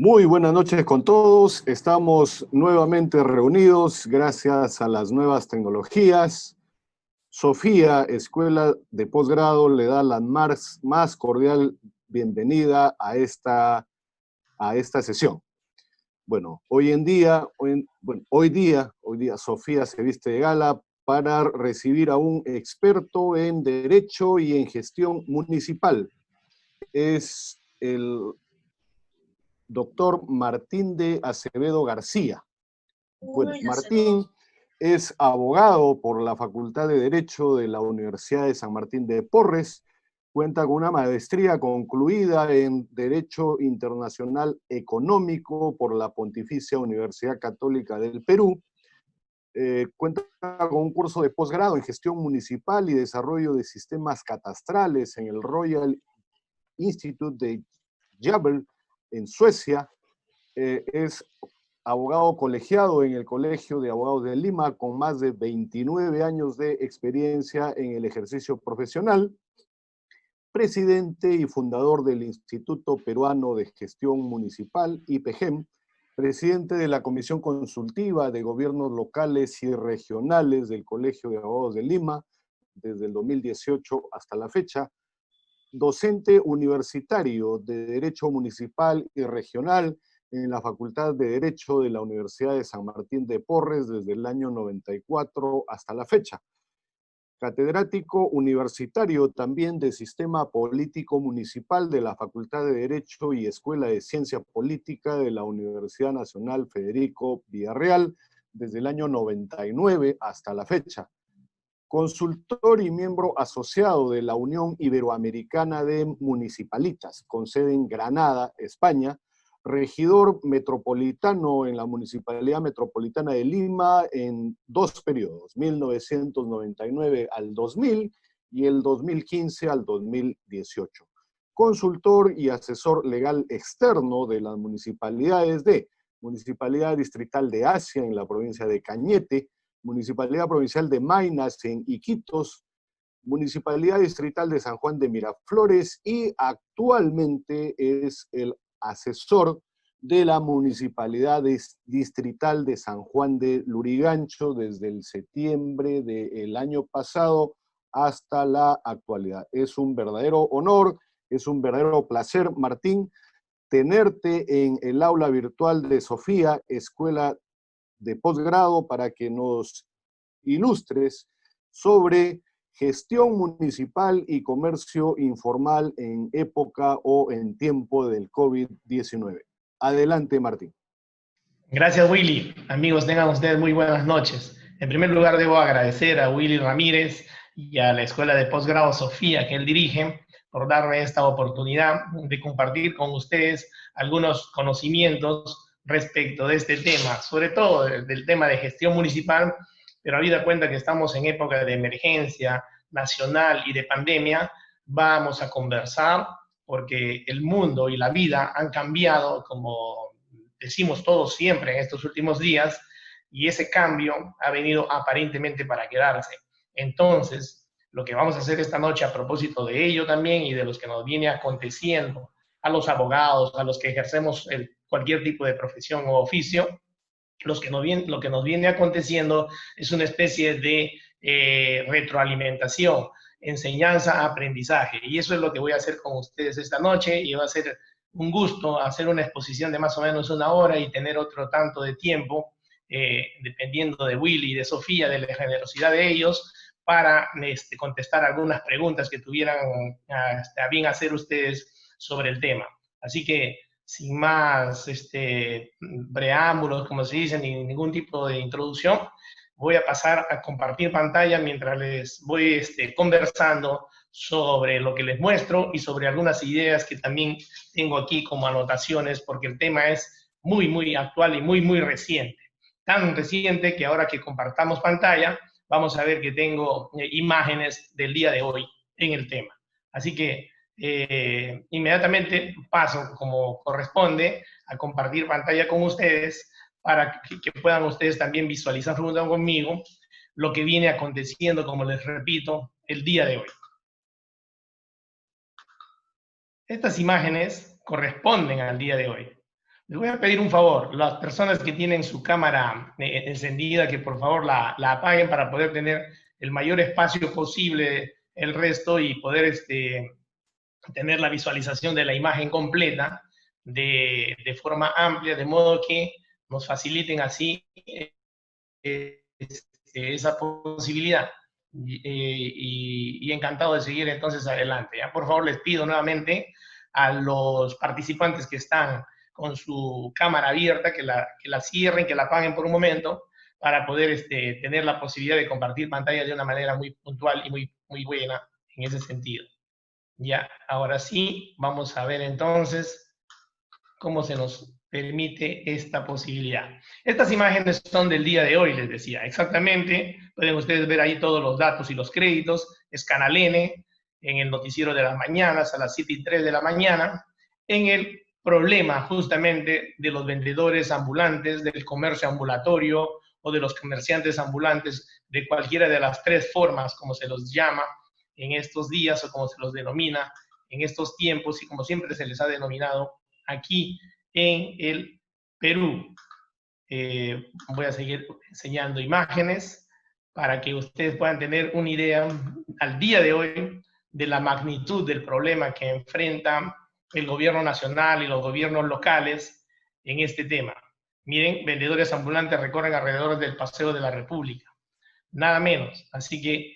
Muy buenas noches con todos. Estamos nuevamente reunidos gracias a las nuevas tecnologías. Sofía, Escuela de Posgrado, le da la más cordial bienvenida a esta sesión. Bueno, hoy día Sofía se viste de gala para recibir a un experto en Derecho y en Gestión Municipal. Es el doctor Martín de Acevedo García. Bueno, Martín es abogado por la Facultad de Derecho de la Universidad de San Martín de Porres, cuenta con una maestría concluida en Derecho Internacional Económico por la Pontificia Universidad Católica del Perú, cuenta con un curso de posgrado en Gestión Municipal y Desarrollo de Sistemas Catastrales en el Royal Institute de Gävle, en Suecia. Es abogado colegiado en el Colegio de Abogados de Lima, con más de 29 años de experiencia en el ejercicio profesional, presidente y fundador del Instituto Peruano de Gestión Municipal, IPGEM, presidente de la Comisión Consultiva de Gobiernos Locales y Regionales del Colegio de Abogados de Lima, desde el 2018 hasta la fecha, docente universitario de Derecho Municipal y Regional en la Facultad de Derecho de la Universidad de San Martín de Porres desde el año 94 hasta la fecha. Catedrático universitario también de Sistema Político Municipal de la Facultad de Derecho y Escuela de Ciencia Política de la Universidad Nacional Federico Villarreal desde el año 99 hasta la fecha. Consultor y miembro asociado de la Unión Iberoamericana de Municipalistas, con sede en Granada, España, regidor metropolitano en la Municipalidad Metropolitana de Lima en dos periodos, 1999 al 2000 y el 2015 al 2018. Consultor y asesor legal externo de las municipalidades de Municipalidad Distrital de Asia en la provincia de Cañete, Municipalidad Provincial de Maynas en Iquitos, Municipalidad Distrital de San Juan de Miraflores y actualmente es el asesor de la Municipalidad Distrital de San Juan de Lurigancho desde el septiembre del año pasado hasta la actualidad. Es un verdadero honor, es un verdadero placer, Martín, tenerte en el aula virtual de Sofía, Escuela de Posgrado, para que nos ilustres sobre gestión municipal y comercio informal en época o en tiempo del COVID-19. Adelante, Martín. Gracias, Willy. Amigos, tengan ustedes muy buenas noches. En primer lugar, debo agradecer a Willy Ramírez y a la Escuela de Posgrado Sofía que él dirige por darme esta oportunidad de compartir con ustedes algunos conocimientos respecto de este tema, sobre todo del tema de gestión municipal, pero habida cuenta que estamos en época de emergencia nacional y de pandemia, vamos a conversar porque el mundo y la vida han cambiado, como decimos todos siempre en estos últimos días, y ese cambio ha venido aparentemente para quedarse. Entonces, lo que vamos a hacer esta noche a propósito de ello también y de los que nos viene aconteciendo a los abogados, a los que ejercemos cualquier tipo de profesión o oficio, lo que nos viene aconteciendo es una especie de retroalimentación, enseñanza, aprendizaje. Y eso es lo que voy a hacer con ustedes esta noche, y va a ser un gusto hacer una exposición de más o menos una hora y tener otro tanto de tiempo, dependiendo de Willy y de Sofía, de la generosidad de ellos, para contestar algunas preguntas que tuvieran a bien hacer ustedes sobre el tema. Así que, sin más preámbulos, como se dice, ni ningún tipo de introducción, voy a pasar a compartir pantalla mientras les voy conversando sobre lo que les muestro y sobre algunas ideas que también tengo aquí como anotaciones, porque el tema es muy, muy actual y muy, muy reciente. Tan reciente que ahora que compartamos pantalla, vamos a ver que tengo imágenes del día de hoy en el tema. Así que inmediatamente paso, como corresponde, a compartir pantalla con ustedes para que puedan ustedes también visualizar junto conmigo lo que viene aconteciendo, como les repito, el día de hoy. Estas imágenes corresponden al día de hoy. Les voy a pedir un favor, las personas que tienen su cámara encendida, que por favor la apaguen para poder tener el mayor espacio posible el resto y poder tener la visualización de la imagen completa de forma amplia, de modo que nos faciliten así esa posibilidad. Y encantado de seguir entonces adelante. ¿Ya? Por favor, les pido nuevamente a los participantes que están con su cámara abierta que la cierren, que la apaguen por un momento, para poder tener la posibilidad de compartir pantalla de una manera muy puntual y muy buena en ese sentido. Ya, ahora sí, vamos a ver entonces cómo se nos permite esta posibilidad. Estas imágenes son del día de hoy, les decía, exactamente. Pueden ustedes ver ahí todos los datos y los créditos. Es Canal N, en el noticiero de las mañanas, a las 7:03 de la mañana, en el problema justamente de los vendedores ambulantes, del comercio ambulatorio o de los comerciantes ambulantes, de cualquiera de las tres formas, como se los llama en estos días o como se los denomina en estos tiempos y como siempre se les ha denominado aquí en el Perú. Voy a seguir enseñando imágenes para que ustedes puedan tener una idea al día de hoy de la magnitud del problema que enfrenta el gobierno nacional y los gobiernos locales en este tema. Miren, vendedores ambulantes recorren alrededor del Paseo de la República, nada menos. Así que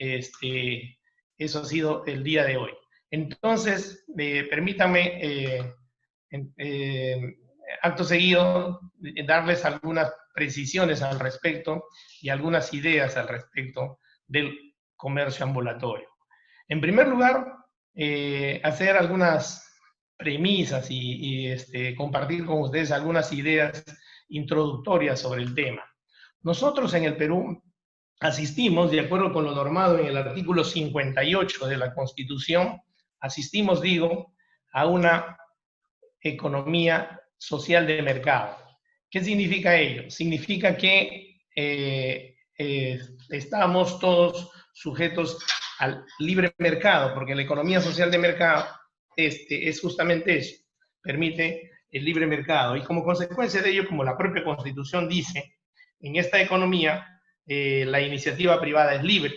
eso ha sido el día de hoy. Entonces, permítanme acto seguido, darles algunas precisiones al respecto y algunas ideas al respecto del comercio ambulatorio. En primer lugar, hacer algunas premisas y compartir con ustedes algunas ideas introductorias sobre el tema. Nosotros en el Perú asistimos, de acuerdo con lo normado en el artículo 58 de la Constitución, asistimos, digo, a una economía social de mercado. ¿Qué significa ello? Significa que estamos todos sujetos al libre mercado, porque la economía social de mercado es justamente eso, permite el libre mercado. Y como consecuencia de ello, como la propia Constitución dice, en esta economía la iniciativa privada es libre.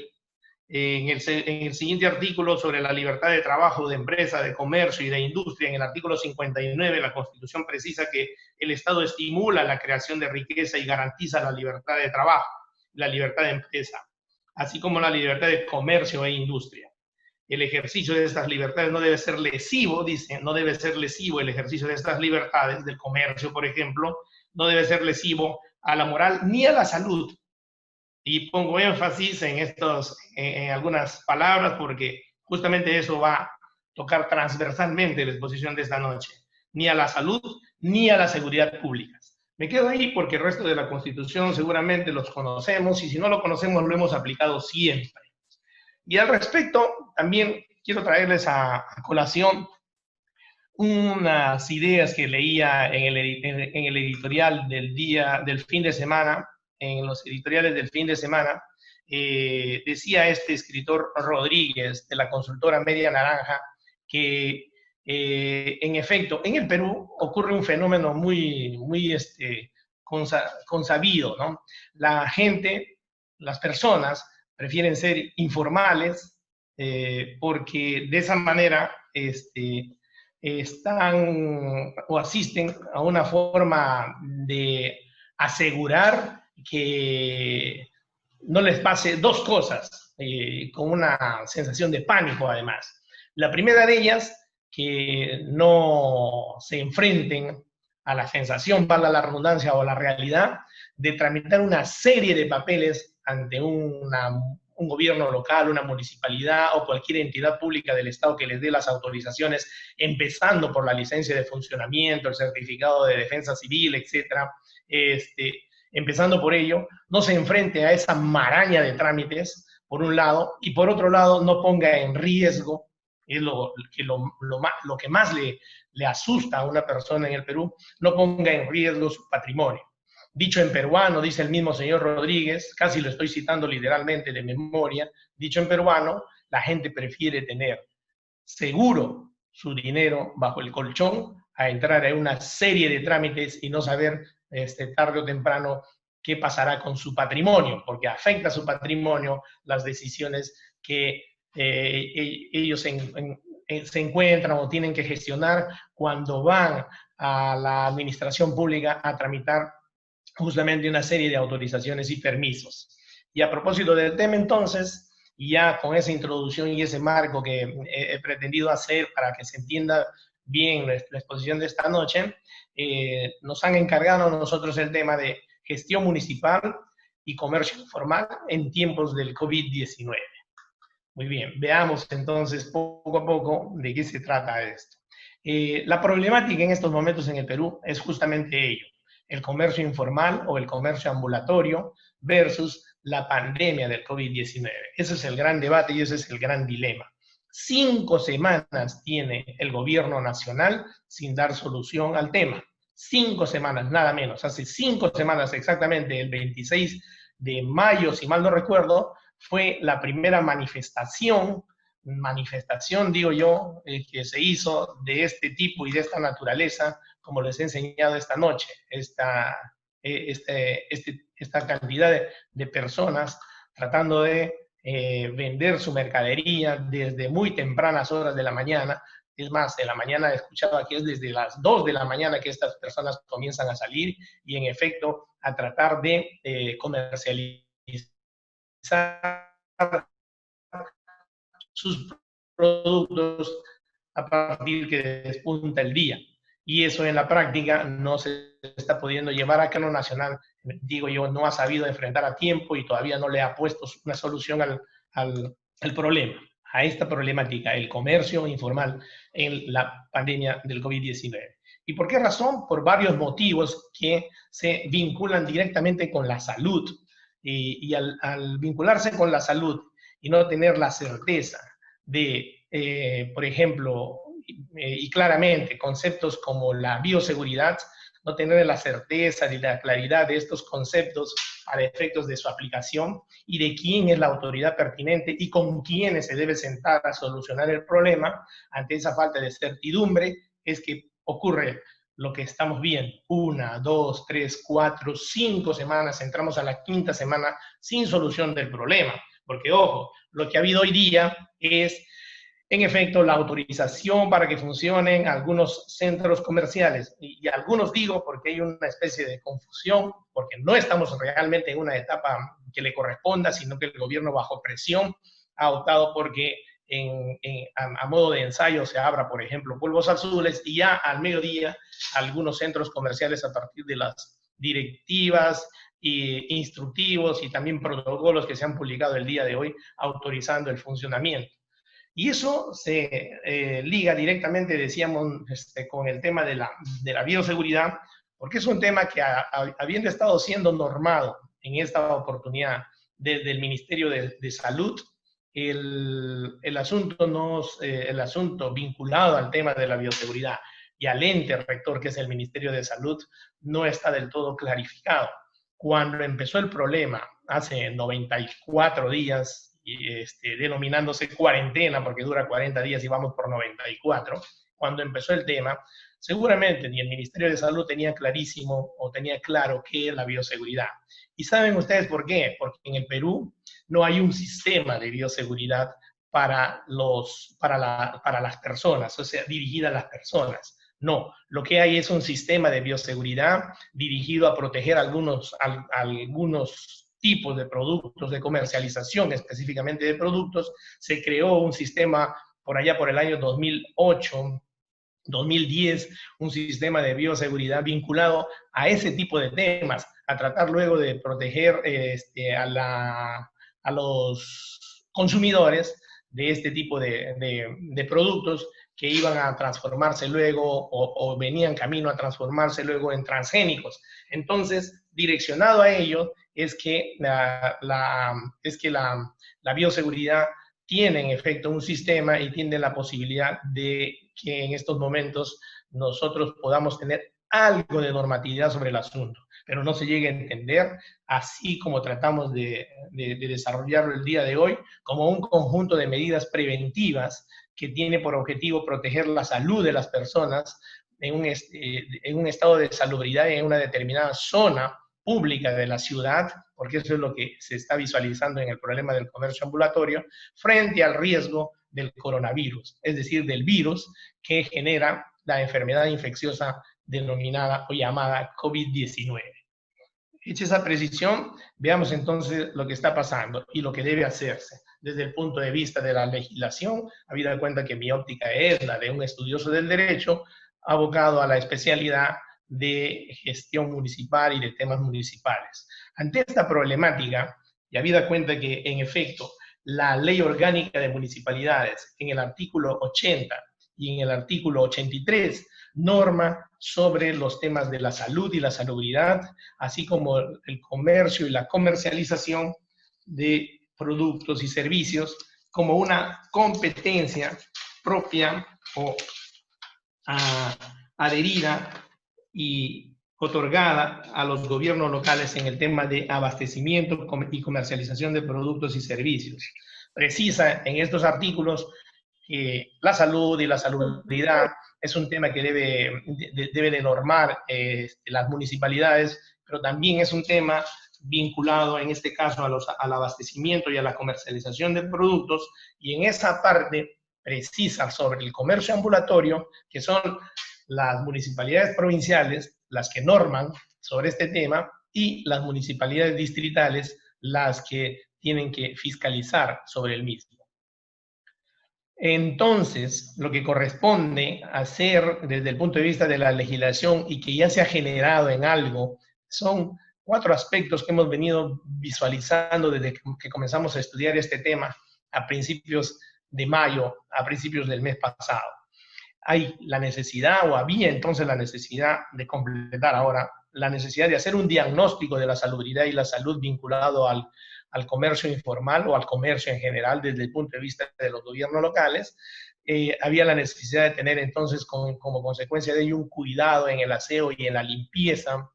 En el siguiente artículo sobre la libertad de trabajo, de empresa, de comercio y de industria, en el artículo 59, la Constitución precisa que el Estado estimula la creación de riqueza y garantiza la libertad de trabajo, la libertad de empresa, así como la libertad de comercio e industria. El ejercicio de estas libertades no debe ser lesivo, dice, no debe ser lesivo el ejercicio de estas libertades, del comercio, por ejemplo, no debe ser lesivo a la moral ni a la salud. Y pongo énfasis en algunas palabras porque justamente eso va a tocar transversalmente la exposición de esta noche. Ni a la salud, ni a la seguridad pública. Me quedo ahí porque el resto de la Constitución seguramente los conocemos y si no lo conocemos lo hemos aplicado siempre. Y al respecto, también quiero traerles a colación unas ideas que leía en el editorial del fin de semana, en los editoriales del fin de semana, decía este escritor Rodríguez, de la consultora Media Naranja, que en efecto, en el Perú ocurre un fenómeno muy consabido, ¿no? La gente, las personas, prefieren ser informales porque de esa manera están o asisten a una forma de asegurar que no les pase dos cosas, con una sensación de pánico además. La primera de ellas, que no se enfrenten a la sensación, valga la redundancia, o a la realidad de tramitar una serie de papeles ante un gobierno local, una municipalidad o cualquier entidad pública del Estado que les dé las autorizaciones, empezando por la licencia de funcionamiento, el certificado de defensa civil, etcétera, empezando por ello, no se enfrente a esa maraña de trámites, por un lado, y por otro lado, no ponga en riesgo, es lo que más le asusta a una persona en el Perú, no ponga en riesgo su patrimonio. Dicho en peruano, dice el mismo señor Rodríguez, casi lo estoy citando literalmente de memoria, dicho en peruano, la gente prefiere tener seguro su dinero bajo el colchón a entrar en una serie de trámites y no saber tarde o temprano qué pasará con su patrimonio, porque afecta a su patrimonio las decisiones que ellos se encuentran o tienen que gestionar cuando van a la administración pública a tramitar justamente una serie de autorizaciones y permisos. Y a propósito del tema, entonces, ya con esa introducción y ese marco que he pretendido hacer para que se entienda bien la exposición de esta noche, nos han encargado a nosotros el tema de gestión municipal y comercio informal en tiempos del COVID-19. Muy bien, veamos entonces poco a poco de qué se trata esto. La problemática en estos momentos en el Perú es justamente ello, el comercio informal o el comercio ambulatorio versus la pandemia del COVID-19. Ese es el gran debate y ese es el gran dilema. 5 semanas tiene el gobierno nacional sin dar solución al tema. 5 semanas, nada menos. Hace 5 semanas exactamente, el 26 de mayo, si mal no recuerdo, fue la primera manifestación digo yo, que se hizo de este tipo y de esta naturaleza, como les he enseñado esta noche, esta cantidad de personas tratando de vender su mercadería desde muy tempranas horas de la mañana. Es más, en la mañana he escuchado que es desde las 2 de la mañana que estas personas comienzan a salir y en efecto a tratar de comercializar sus productos a partir que despunta el día. Y eso en la práctica no se está pudiendo llevar a cabo. Nacional, digo yo, no ha sabido enfrentar a tiempo y todavía no le ha puesto una solución al problema, a esta problemática, el comercio informal en la pandemia del COVID-19. ¿Y por qué razón? Por varios motivos que se vinculan directamente con la salud. Y al vincularse con la salud y no tener la certeza de, por ejemplo, y claramente conceptos como la bioseguridad, no tener la certeza ni la claridad de estos conceptos para efectos de su aplicación y de quién es la autoridad pertinente y con quiénes se debe sentar a solucionar el problema, ante esa falta de certidumbre es que ocurre lo que estamos viendo, 1, 2, 3, 4, 5 semanas, entramos a la 5ª semana sin solución del problema, porque ojo, lo que ha habido hoy día es, en efecto, la autorización para que funcionen algunos centros comerciales, y algunos digo porque hay una especie de confusión, porque no estamos realmente en una etapa que le corresponda, sino que el gobierno bajo presión ha optado porque a modo de ensayo se abra, por ejemplo, Polvos Azules, y ya al mediodía algunos centros comerciales a partir de las directivas e instructivos y también protocolos que se han publicado el día de hoy autorizando el funcionamiento. Y eso se liga directamente, decíamos, con el tema de la bioseguridad, porque es un tema que habiendo estado siendo normado en esta oportunidad desde el Ministerio de Salud, el asunto vinculado al tema de la bioseguridad y al ente rector, que es el Ministerio de Salud, no está del todo clarificado. Cuando empezó el problema, hace 94 días, denominándose cuarentena, porque dura 40 días y vamos por 94, cuando empezó el tema, seguramente ni el Ministerio de Salud tenía clarísimo o tenía claro qué es la bioseguridad. ¿Y saben ustedes por qué? Porque en el Perú no hay un sistema de bioseguridad para las personas, o sea, dirigida a las personas. No, lo que hay es un sistema de bioseguridad dirigido a proteger algunos tipos de productos, de comercialización específicamente de productos. Se creó un sistema por allá por el año 2008, 2010, un sistema de bioseguridad vinculado a ese tipo de temas, a tratar luego de proteger a los consumidores de este tipo de productos que iban a transformarse luego o venían camino a transformarse luego en transgénicos. Entonces, direccionado a ello, es que la bioseguridad tiene en efecto un sistema y tiene la posibilidad de que en estos momentos nosotros podamos tener algo de normatividad sobre el asunto, pero no se llegue a entender, así como tratamos de desarrollarlo el día de hoy, como un conjunto de medidas preventivas que tiene por objetivo proteger la salud de las personas en un estado de salubridad en una determinada zona pública de la ciudad, porque eso es lo que se está visualizando en el problema del comercio ambulatorio, frente al riesgo del coronavirus, es decir, del virus que genera la enfermedad infecciosa denominada o llamada COVID-19. Hecha esa precisión, veamos entonces lo que está pasando y lo que debe hacerse desde el punto de vista de la legislación, habida cuenta que mi óptica es la de un estudioso del derecho, abocado a la especialidad de gestión municipal y de temas municipales. Ante esta problemática, y habida cuenta que, en efecto, la Ley Orgánica de Municipalidades, en el artículo 80 y en el artículo 83, norma sobre los temas de la salud y la salubridad, así como el comercio y la comercialización de productos y servicios, como una competencia propia o adherida y otorgada a los gobiernos locales en el tema de abastecimiento y comercialización de productos y servicios. Precisa en estos artículos que la salud y la salubridad es un tema que debe de normar las municipalidades, pero también es un tema vinculado en este caso al abastecimiento y a la comercialización de productos, y en esa parte precisa sobre el comercio ambulatorio, que son las municipalidades provinciales las que norman sobre este tema y las municipalidades distritales las que tienen que fiscalizar sobre el mismo. Entonces, lo que corresponde hacer desde el punto de vista de la legislación y que ya se ha generado en algo son 4 aspectos que hemos venido visualizando desde que comenzamos a estudiar este tema a principios de mayo, a principios del mes pasado. Hay la necesidad, o había entonces la necesidad de completar ahora, la necesidad de hacer un diagnóstico de la salubridad y la salud vinculado al comercio informal o al comercio en general desde el punto de vista de los gobiernos locales. Había la necesidad de tener entonces como consecuencia de ello un cuidado en el aseo y en la limpieza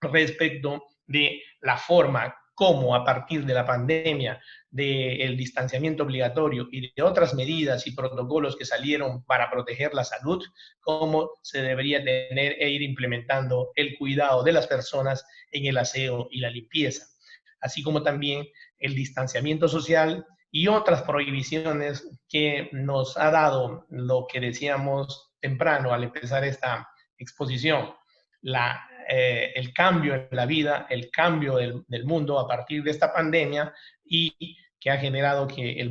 respecto de la forma como a partir de la pandemia, del distanciamiento obligatorio y de otras medidas y protocolos que salieron para proteger la salud, cómo se debería tener e ir implementando el cuidado de las personas en el aseo y la limpieza, así como también el distanciamiento social y otras prohibiciones que nos ha dado lo que decíamos temprano al empezar esta exposición, el cambio en la vida, el cambio del mundo a partir de esta pandemia, y que ha generado que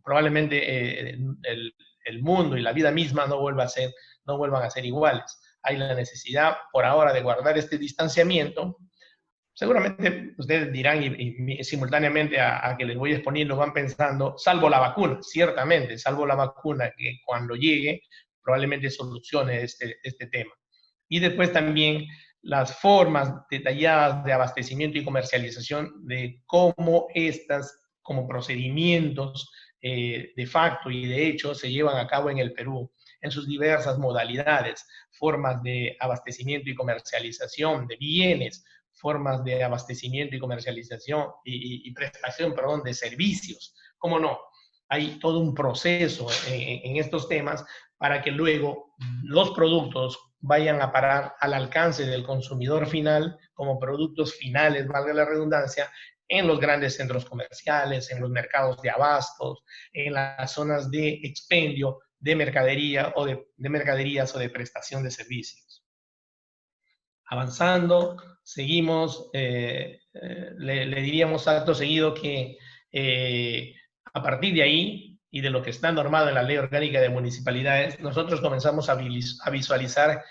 probablemente el mundo y la vida misma no vuelvan a ser iguales. Hay la necesidad por ahora de guardar este distanciamiento. Seguramente ustedes dirán y simultáneamente a que les voy exponiendo van pensando, salvo la vacuna, ciertamente, salvo la vacuna que cuando llegue probablemente solucione este tema. Y después también las formas detalladas de abastecimiento y comercialización de cómo estas, como procedimientos de facto y de hecho, se llevan a cabo en el Perú en sus diversas modalidades, formas de abastecimiento y comercialización de bienes, formas de abastecimiento y comercialización y prestación, perdón, de servicios. ¿Cómo no? Hay todo un proceso en estos temas para que luego los productos vayan a parar al alcance del consumidor final como productos finales, valga la redundancia, en los grandes centros comerciales, en los mercados de abastos, en las zonas de expendio de mercadería o de mercaderías o de prestación de servicios. Avanzando, seguimos, le diríamos acto seguido que a partir de ahí y de lo que está normado en la Ley Orgánica de Municipalidades, nosotros comenzamos a visualizar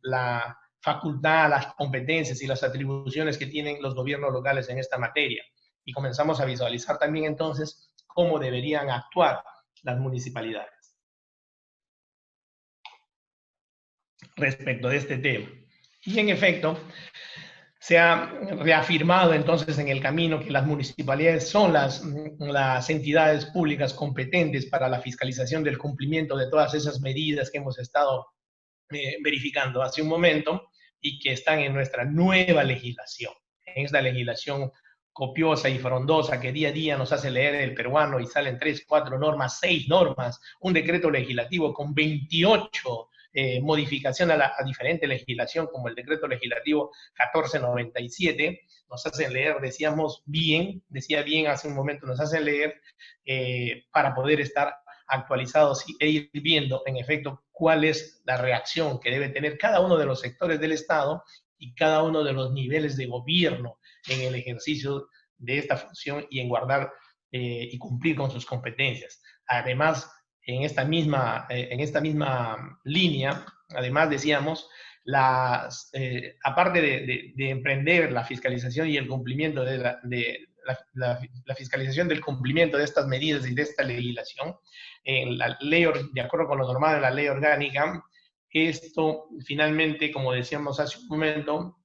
la facultad, las competencias y las atribuciones que tienen los gobiernos locales en esta materia. Y comenzamos a visualizar también entonces cómo deberían actuar las municipalidades respecto de este tema. Y en efecto, se ha reafirmado entonces en el camino que las municipalidades son las entidades públicas competentes para la fiscalización del cumplimiento de todas esas medidas que hemos estado verificando hace un momento y que están en nuestra nueva legislación. En esta legislación copiosa y frondosa que día a día nos hace leer el peruano y salen 3, 4 normas, 6 normas, un decreto legislativo con 28 modificación a diferente legislación, como el decreto legislativo 1497, nos hacen leer, decía bien hace un momento, nos hacen leer para poder estar actualizados e ir viendo, en efecto, cuál es la reacción que debe tener cada uno de los sectores del Estado y cada uno de los niveles de gobierno en el ejercicio de esta función y en guardar y cumplir con sus competencias. Además, en esta misma línea, además decíamos, aparte de emprender la fiscalización y el cumplimiento la fiscalización del cumplimiento de estas medidas y de esta legislación, la ley, de acuerdo con lo normado en la ley orgánica, esto finalmente, como decíamos hace un momento,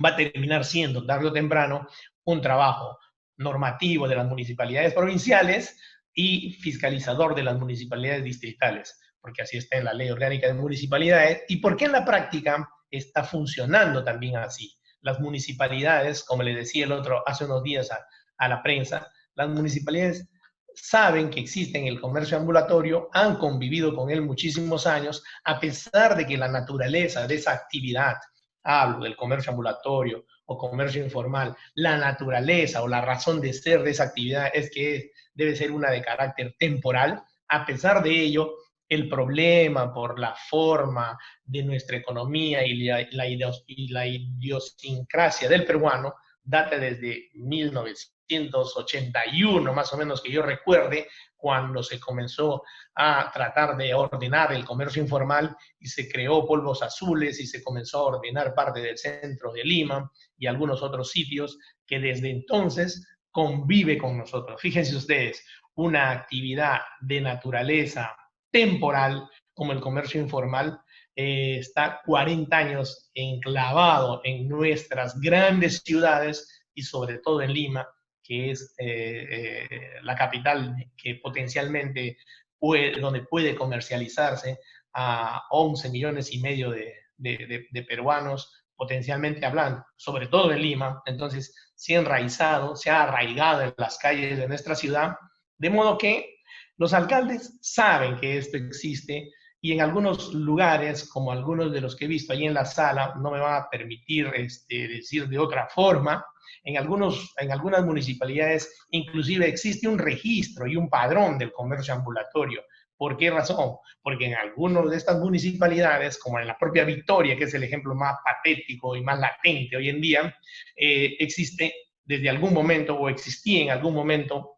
va a terminar siendo, tarde o temprano, un trabajo normativo de las municipalidades provinciales y fiscalizador de las municipalidades distritales, porque así está en la ley orgánica de municipalidades, y porque en la práctica está funcionando también así. Las municipalidades, como le decía el otro hace unos días a la prensa, las municipalidades saben que existe en el comercio ambulatorio, han convivido con él muchísimos años, a pesar de que la naturaleza de esa actividad, hablo del comercio ambulatorio o comercio informal, la naturaleza o la razón de ser de esa actividad es que debe ser una de carácter temporal. A pesar de ello, el problema por la forma de nuestra economía y la idiosincrasia del peruano data desde 1981, más o menos que yo recuerde, cuando se comenzó a tratar de ordenar el comercio informal y se creó Polvos Azules y se comenzó a ordenar parte del centro de Lima y algunos otros sitios que desde entonces convive con nosotros. Fíjense ustedes, una actividad de naturaleza temporal como el comercio informal está 40 años enclavado en nuestras grandes ciudades y sobre todo en Lima, que es la capital que potencialmente donde puede comercializarse a 11 millones y medio de peruanos, potencialmente hablando, sobre todo en Lima. Entonces se ha arraigado en las calles de nuestra ciudad, de modo que los alcaldes saben que esto existe y en algunos lugares, como algunos de los que he visto ahí en la sala, no me van a permitir decir de otra forma, en algunas municipalidades inclusive existe un registro y un padrón del comercio ambulatorio. ¿Por qué razón? Porque en algunas de estas municipalidades, como en la propia Victoria, que es el ejemplo más patético y más latente hoy en día, existe desde algún momento o existía en algún momento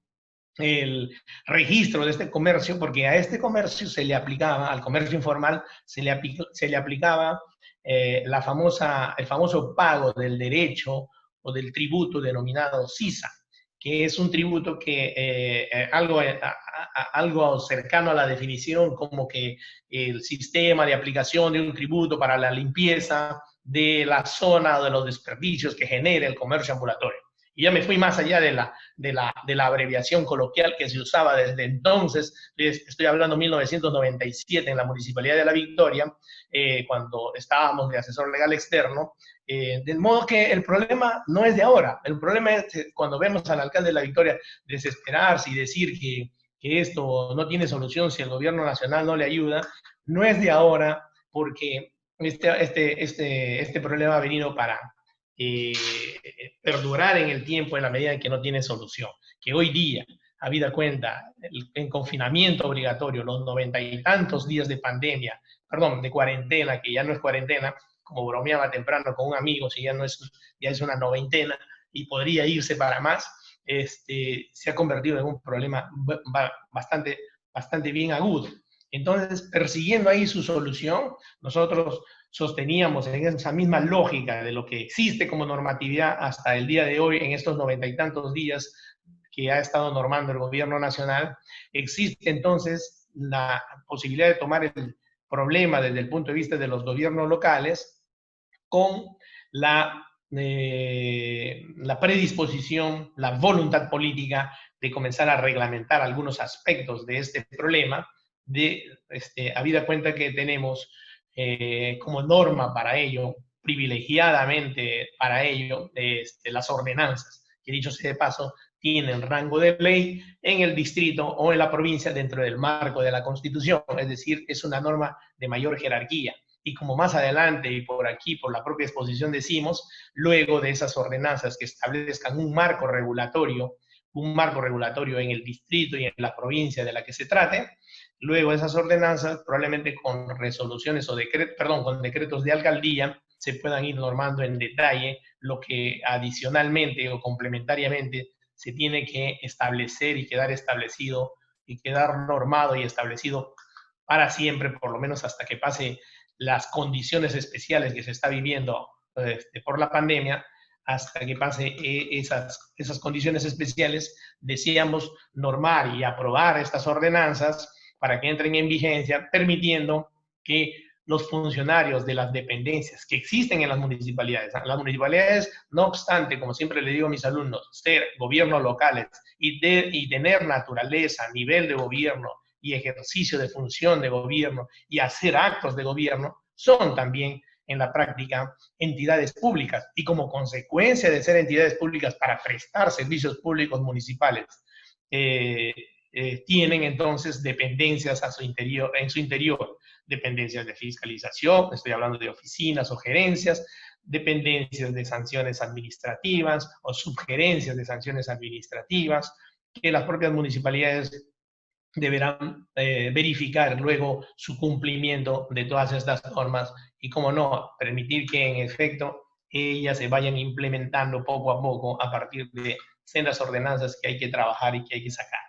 el registro de este comercio, porque a este comercio se le aplicaba, al comercio informal, se le aplicaba el famoso pago del derecho o del tributo denominado SISA, que es un tributo que algo cercano a la definición como que el sistema de aplicación de un tributo para la limpieza de la zona o de los desperdicios que genera el comercio ambulatorio. Y ya me fui más allá de la abreviación coloquial que se usaba desde entonces. Estoy hablando de 1997 en la Municipalidad de La Victoria, cuando estábamos de asesor legal externo. De modo que el problema no es de ahora. El problema es cuando vemos al alcalde de La Victoria desesperarse y decir que esto no tiene solución si el gobierno nacional no le ayuda. No es de ahora, porque este problema ha venido para perdurar en el tiempo en la medida en que no tiene solución. Que hoy día, habida cuenta, en confinamiento obligatorio, los 90 y tantos días de pandemia, perdón, de cuarentena, que ya no es cuarentena, como bromeaba temprano con un amigo, si ya es una noventena y podría irse para más, se ha convertido en un problema bastante bien agudo. Entonces, persiguiendo ahí su solución, nosotros sosteníamos en esa misma lógica de lo que existe como normatividad hasta el día de hoy, en estos 90 y tantos días que ha estado normando el gobierno nacional, existe entonces la posibilidad de tomar el problema desde el punto de vista de los gobiernos locales con la predisposición, la voluntad política de comenzar a reglamentar algunos aspectos de este problema, habida cuenta que tenemos como norma para ello, privilegiadamente para ello, las ordenanzas, que dicho sea de paso, tienen rango de ley en el distrito o en la provincia dentro del marco de la Constitución, es decir, es una norma de mayor jerarquía. Y como más adelante y por aquí, por la propia exposición decimos, luego de esas ordenanzas que establezcan un marco regulatorio en el distrito y en la provincia de la que se trate, luego esas ordenanzas, probablemente con resoluciones o con decretos de alcaldía, se puedan ir normando en detalle lo que adicionalmente o complementariamente se tiene que establecer y quedar establecido y quedar normado y establecido para siempre, por lo menos hasta que pase las condiciones especiales que se está viviendo por la pandemia, hasta que pase esas condiciones especiales, deseamos normar y aprobar estas ordenanzas para que entren en vigencia, permitiendo que los funcionarios de las dependencias que existen en las municipalidades, no obstante, como siempre le digo a mis alumnos, ser gobiernos locales y tener naturaleza, nivel de gobierno y ejercicio de función de gobierno y hacer actos de gobierno, son también en la práctica entidades públicas, y como consecuencia de ser entidades públicas para prestar servicios públicos municipales, tienen entonces dependencias en su interior, dependencias de fiscalización, estoy hablando de oficinas o gerencias, dependencias de sanciones administrativas o sugerencias de sanciones administrativas, que las propias municipalidades deberán verificar luego su cumplimiento de todas estas normas y, como no, permitir que en efecto ellas se vayan implementando poco a poco a partir de sendas ordenanzas que hay que trabajar y que hay que sacar.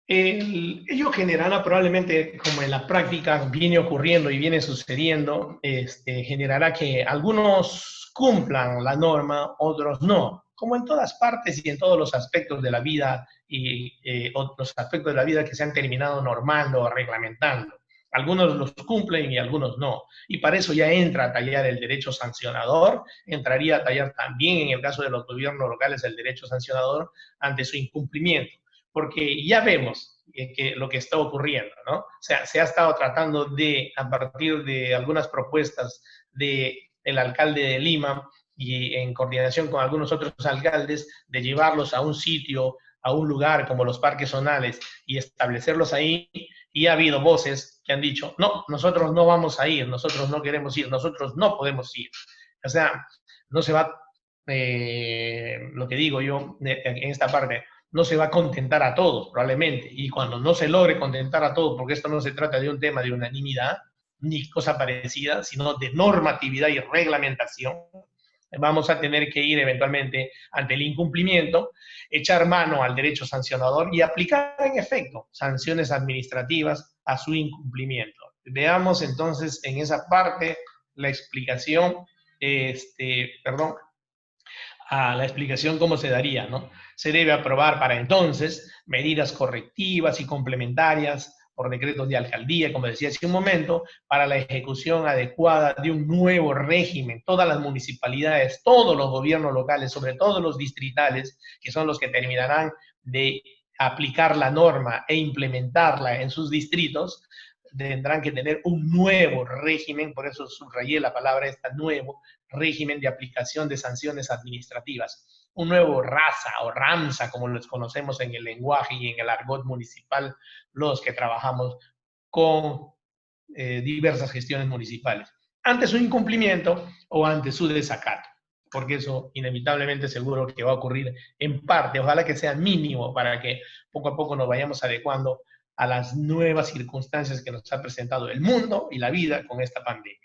Ello generará probablemente, como en la práctica viene ocurriendo y viene sucediendo, generará que algunos cumplan la norma, otros no, como en todas partes y en todos los aspectos de la vida y los aspectos de la vida que se han terminado normando o reglamentando. Algunos los cumplen y algunos no. Y para eso ya entra a tallar el derecho sancionador, entraría a tallar también en el caso de los gobiernos locales el derecho sancionador ante su incumplimiento. Porque ya vemos lo que está ocurriendo, ¿no? O sea, se ha estado tratando de, a partir de algunas propuestas del alcalde de Lima y en coordinación con algunos otros alcaldes, de llevarlos a un sitio, a un lugar como los parques zonales y establecerlos ahí, y ha habido voces que han dicho, no, nosotros no vamos a ir, nosotros no queremos ir, nosotros no podemos ir. O sea, no se va, lo que digo yo en esta parte, no se va a contentar a todos, probablemente. Y cuando no se logre contentar a todos, porque esto no se trata de un tema de unanimidad, ni cosa parecida, sino de normatividad y reglamentación, vamos a tener que ir eventualmente ante el incumplimiento, echar mano al derecho sancionador y aplicar en efecto sanciones administrativas a su incumplimiento. Veamos entonces en esa parte la explicación, a la explicación cómo se daría, ¿no? Se debe aprobar para entonces medidas correctivas y complementarias por decretos de alcaldía, como decía hace un momento, para la ejecución adecuada de un nuevo régimen. Todas las municipalidades, todos los gobiernos locales, sobre todo los distritales, que son los que terminarán de aplicar la norma e implementarla en sus distritos, tendrán que tener un nuevo régimen, por eso subrayé la palabra esta, nuevo régimen de aplicación de sanciones administrativas. Un nuevo RASA o RAMSA, como los conocemos en el lenguaje y en el argot municipal, los que trabajamos con diversas gestiones municipales, ante su incumplimiento o ante su desacato, porque eso inevitablemente seguro que va a ocurrir en parte, ojalá que sea mínimo, para que poco a poco nos vayamos adecuando a las nuevas circunstancias que nos ha presentado el mundo y la vida con esta pandemia.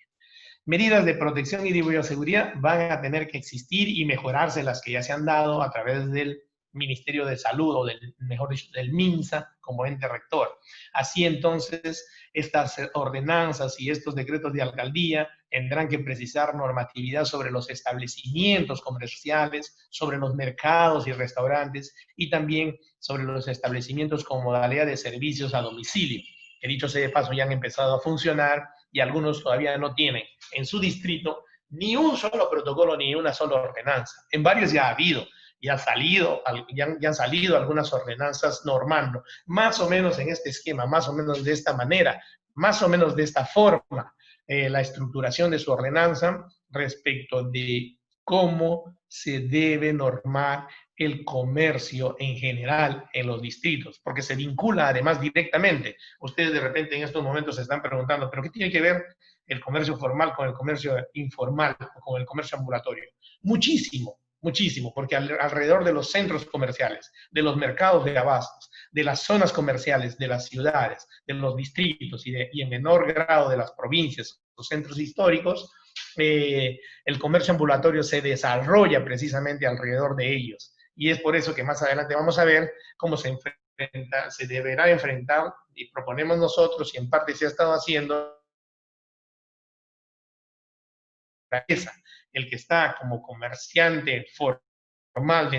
Medidas de protección y de bioseguridad van a tener que existir y mejorarse las que ya se han dado a través del Ministerio de Salud o mejor dicho, del MINSA como ente rector. Así entonces, estas ordenanzas y estos decretos de alcaldía tendrán que precisar normatividad sobre los establecimientos comerciales, sobre los mercados y restaurantes y también sobre los establecimientos con modalidad de servicios a domicilio, que dicho sea de paso ya han empezado a funcionar y algunos todavía no tienen en su distrito ni un solo protocolo ni una sola ordenanza. En varios ya ha habido, ya han salido algunas ordenanzas normando, más o menos en este esquema, más o menos de esta manera, más o menos de esta forma, la estructuración de su ordenanza respecto de cómo se debe normar el comercio en general en los distritos, porque se vincula además directamente. Ustedes de repente en estos momentos se están preguntando, ¿pero qué tiene que ver el comercio formal con el comercio informal o con el comercio ambulatorio? Muchísimo, muchísimo, porque alrededor de los centros comerciales, de los mercados de abastos, de las zonas comerciales, de las ciudades, de los distritos y en menor grado de las provincias, los centros históricos, el comercio ambulatorio se desarrolla precisamente alrededor de ellos. Y es por eso que más adelante vamos a ver cómo se deberá enfrentar, y proponemos nosotros, y en parte se ha estado haciendo, el que está como comerciante formal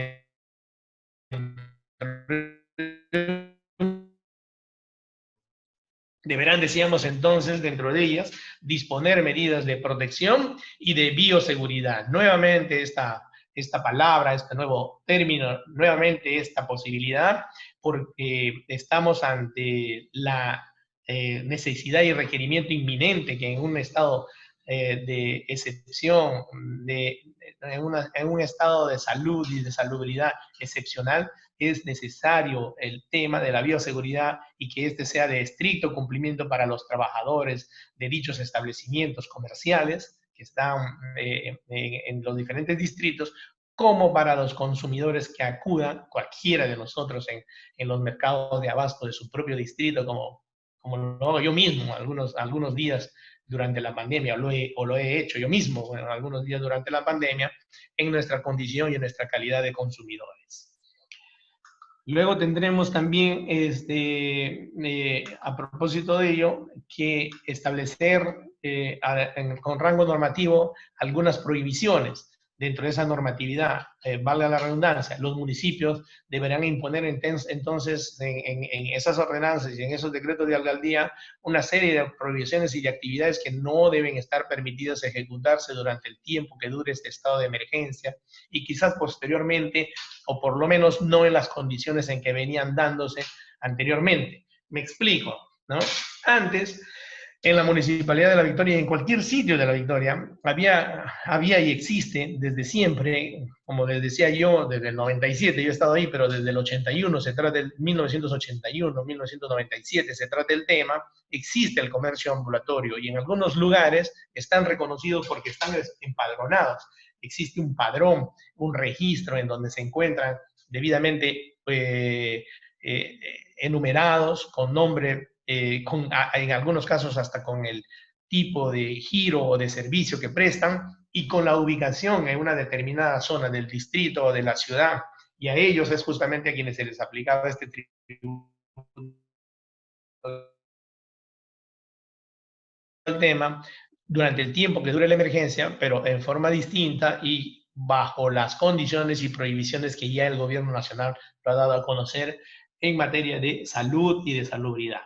deberán, decíamos entonces, dentro de ellas, disponer medidas de protección y de bioseguridad. Nuevamente esta palabra, este nuevo término, nuevamente esta posibilidad, porque estamos ante la necesidad y requerimiento inminente que en un estado de excepción, en un estado de salud y de salubridad excepcional, es necesario el tema de la bioseguridad y que este sea de estricto cumplimiento para los trabajadores de dichos establecimientos comerciales que están en los diferentes distritos, como para los consumidores que acudan, cualquiera de nosotros, en los mercados de abasto de su propio distrito, como lo hago yo mismo algunos días durante la pandemia, o lo he hecho yo mismo, bueno, algunos días durante la pandemia, en nuestra condición y en nuestra calidad de consumidores. Luego tendremos también, a propósito de ello, que establecer con rango normativo algunas prohibiciones. Dentro de esa normatividad, valga la redundancia, los municipios deberán imponer entonces en esas ordenanzas y en esos decretos de alcaldía una serie de prohibiciones y de actividades que no deben estar permitidas ejecutarse durante el tiempo que dure este estado de emergencia, y quizás posteriormente, o por lo menos no en las condiciones en que venían dándose anteriormente. Me explico, ¿no? Antes, en la Municipalidad de La Victoria y en cualquier sitio de La Victoria, había y existe desde siempre, como les decía yo, desde el 97, yo he estado ahí, pero desde el 81, se trata del 1981, 1997, se trata el tema, existe el comercio ambulatorio y en algunos lugares están reconocidos porque están empadronados. Existe un padrón, un registro en donde se encuentran debidamente enumerados con nombre, en algunos casos hasta con el tipo de giro o de servicio que prestan y con la ubicación en una determinada zona del distrito o de la ciudad, y a ellos es justamente a quienes se les aplicaba este tributo tema durante el tiempo que dure la emergencia, pero en forma distinta y bajo las condiciones y prohibiciones que ya el gobierno nacional lo ha dado a conocer en materia de salud y de salubridad.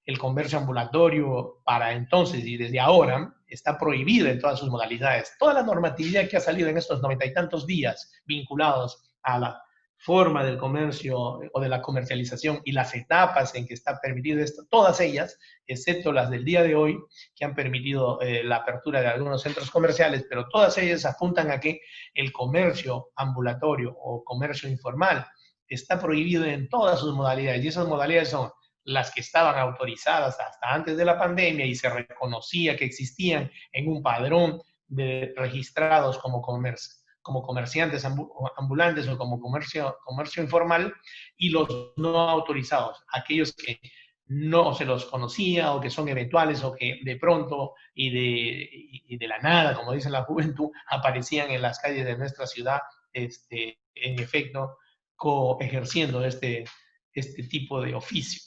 El comercio ambulatorio para entonces y desde ahora está prohibido en todas sus modalidades. Toda la normatividad que ha salido en estos 90 y tantos días vinculados a la forma del comercio o de la comercialización y las etapas en que está permitido esto, todas ellas, excepto las del día de hoy, que han permitido la apertura de algunos centros comerciales, pero todas ellas apuntan a que el comercio ambulatorio o comercio informal está prohibido en todas sus modalidades, y esas modalidades son las que estaban autorizadas hasta antes de la pandemia y se reconocía que existían en un padrón de registrados como comerciantes ambulantes o como comercio informal, y los no autorizados, aquellos que no se los conocía o que son eventuales o que de pronto y de la nada, como dice la juventud, aparecían en las calles de nuestra ciudad, en efecto, ejerciendo este tipo de oficio.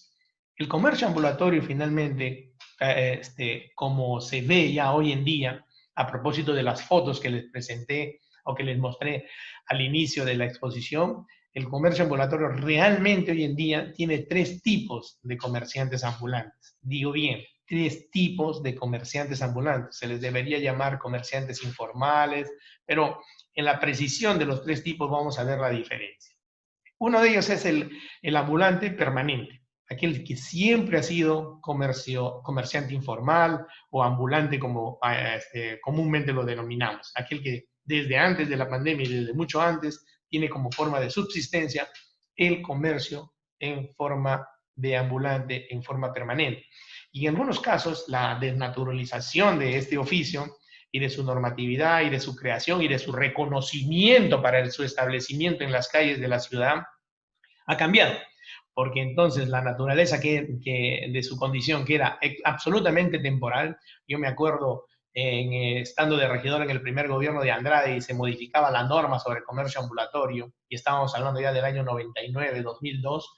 El comercio ambulatorio, finalmente, como se ve ya hoy en día, a propósito de las fotos que les presenté o que les mostré al inicio de la exposición, el comercio ambulatorio realmente hoy en día tiene 3 tipos de comerciantes ambulantes. Digo bien, 3 tipos de comerciantes ambulantes. Se les debería llamar comerciantes informales, pero en la precisión de los 3 tipos vamos a ver la diferencia. Uno de ellos es el ambulante permanente, aquel que siempre ha sido comerciante informal o ambulante como comúnmente lo denominamos, aquel que desde antes de la pandemia y desde mucho antes, tiene como forma de subsistencia el comercio en forma de ambulante, en forma permanente. Y en algunos casos, la desnaturalización de este oficio y de su normatividad y de su creación y de su reconocimiento para su establecimiento en las calles de la ciudad ha cambiado, porque entonces la naturaleza de su condición, que era absolutamente temporal, yo me acuerdo estando de regidor en el primer gobierno de Andrade y se modificaba la norma sobre comercio ambulatorio, y estábamos hablando ya del año 99, 2002,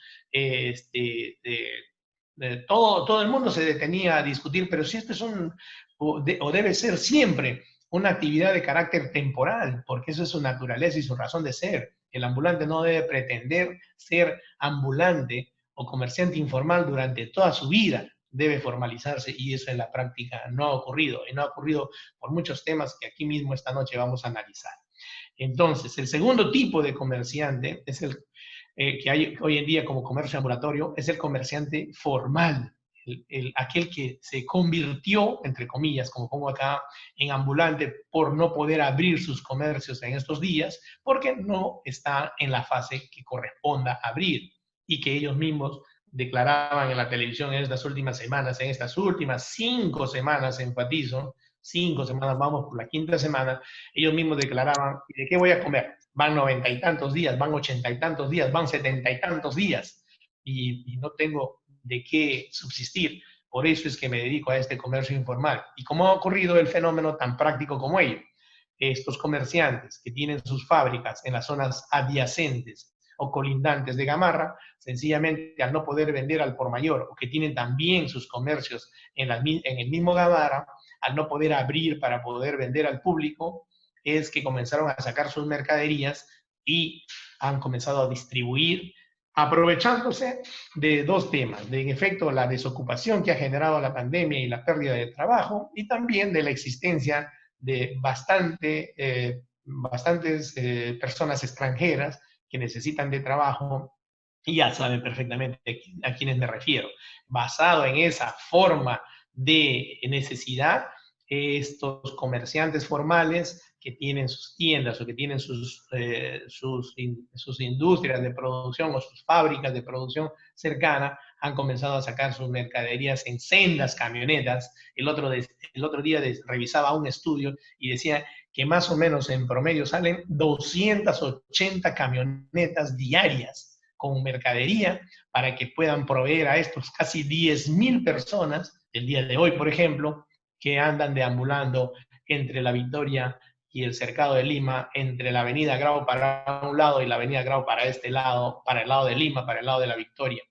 todo el mundo se detenía a discutir, pero si esto es o debe ser siempre una actividad de carácter temporal, porque eso es su naturaleza y su razón de ser. El ambulante no debe pretender ser ambulante o comerciante informal durante toda su vida, debe formalizarse, y eso en la práctica no ha ocurrido, y no ha ocurrido por muchos temas que aquí mismo esta noche vamos a analizar. Entonces, el segundo tipo de comerciante es el que hay hoy en día como comercio ambulatorio, es el comerciante formal, aquel que se convirtió, entre comillas, como pongo acá, en ambulante por no poder abrir sus comercios en estos días, porque no está en la fase que corresponda abrir, y que ellos mismos declaraban en la televisión en estas últimas semanas, en estas últimas 5 semanas, enfatizo, 5 semanas, vamos por la 5ª semana, ellos mismos declaraban: ¿de qué voy a comer? Van 90 y tantos días, van 80 y tantos días, van 70 y tantos días, y no tengo de qué subsistir. Por eso es que me dedico a este comercio informal. ¿Y cómo ha ocurrido el fenómeno tan práctico como ello? Estos comerciantes que tienen sus fábricas en las zonas adyacentes o colindantes de Gamarra, sencillamente al no poder vender al por mayor, o que tienen también sus comercios en el mismo Gamarra, al no poder abrir para poder vender al público, es que comenzaron a sacar sus mercaderías y han comenzado a distribuir, aprovechándose de dos temas: de en efecto la desocupación que ha generado la pandemia y la pérdida de trabajo, y también de la existencia de bastantes personas extranjeras que necesitan de trabajo, y ya saben perfectamente a quiénes me refiero. Basado en esa forma de necesidad, estos comerciantes formales que tienen sus tiendas o que tienen sus industrias de producción o sus fábricas de producción cercana, han comenzado a sacar sus mercaderías en sendas camionetas. El otro día revisaba un estudio y decía que más o menos en promedio salen 280 camionetas diarias con mercadería para que puedan proveer a estos casi 10.000 personas, el día de hoy, por ejemplo, que andan deambulando entre la Victoria y el Cercado de Lima, entre la avenida Grau para un lado y la avenida Grau para este lado, para el lado de Lima, para el lado de la Victoria.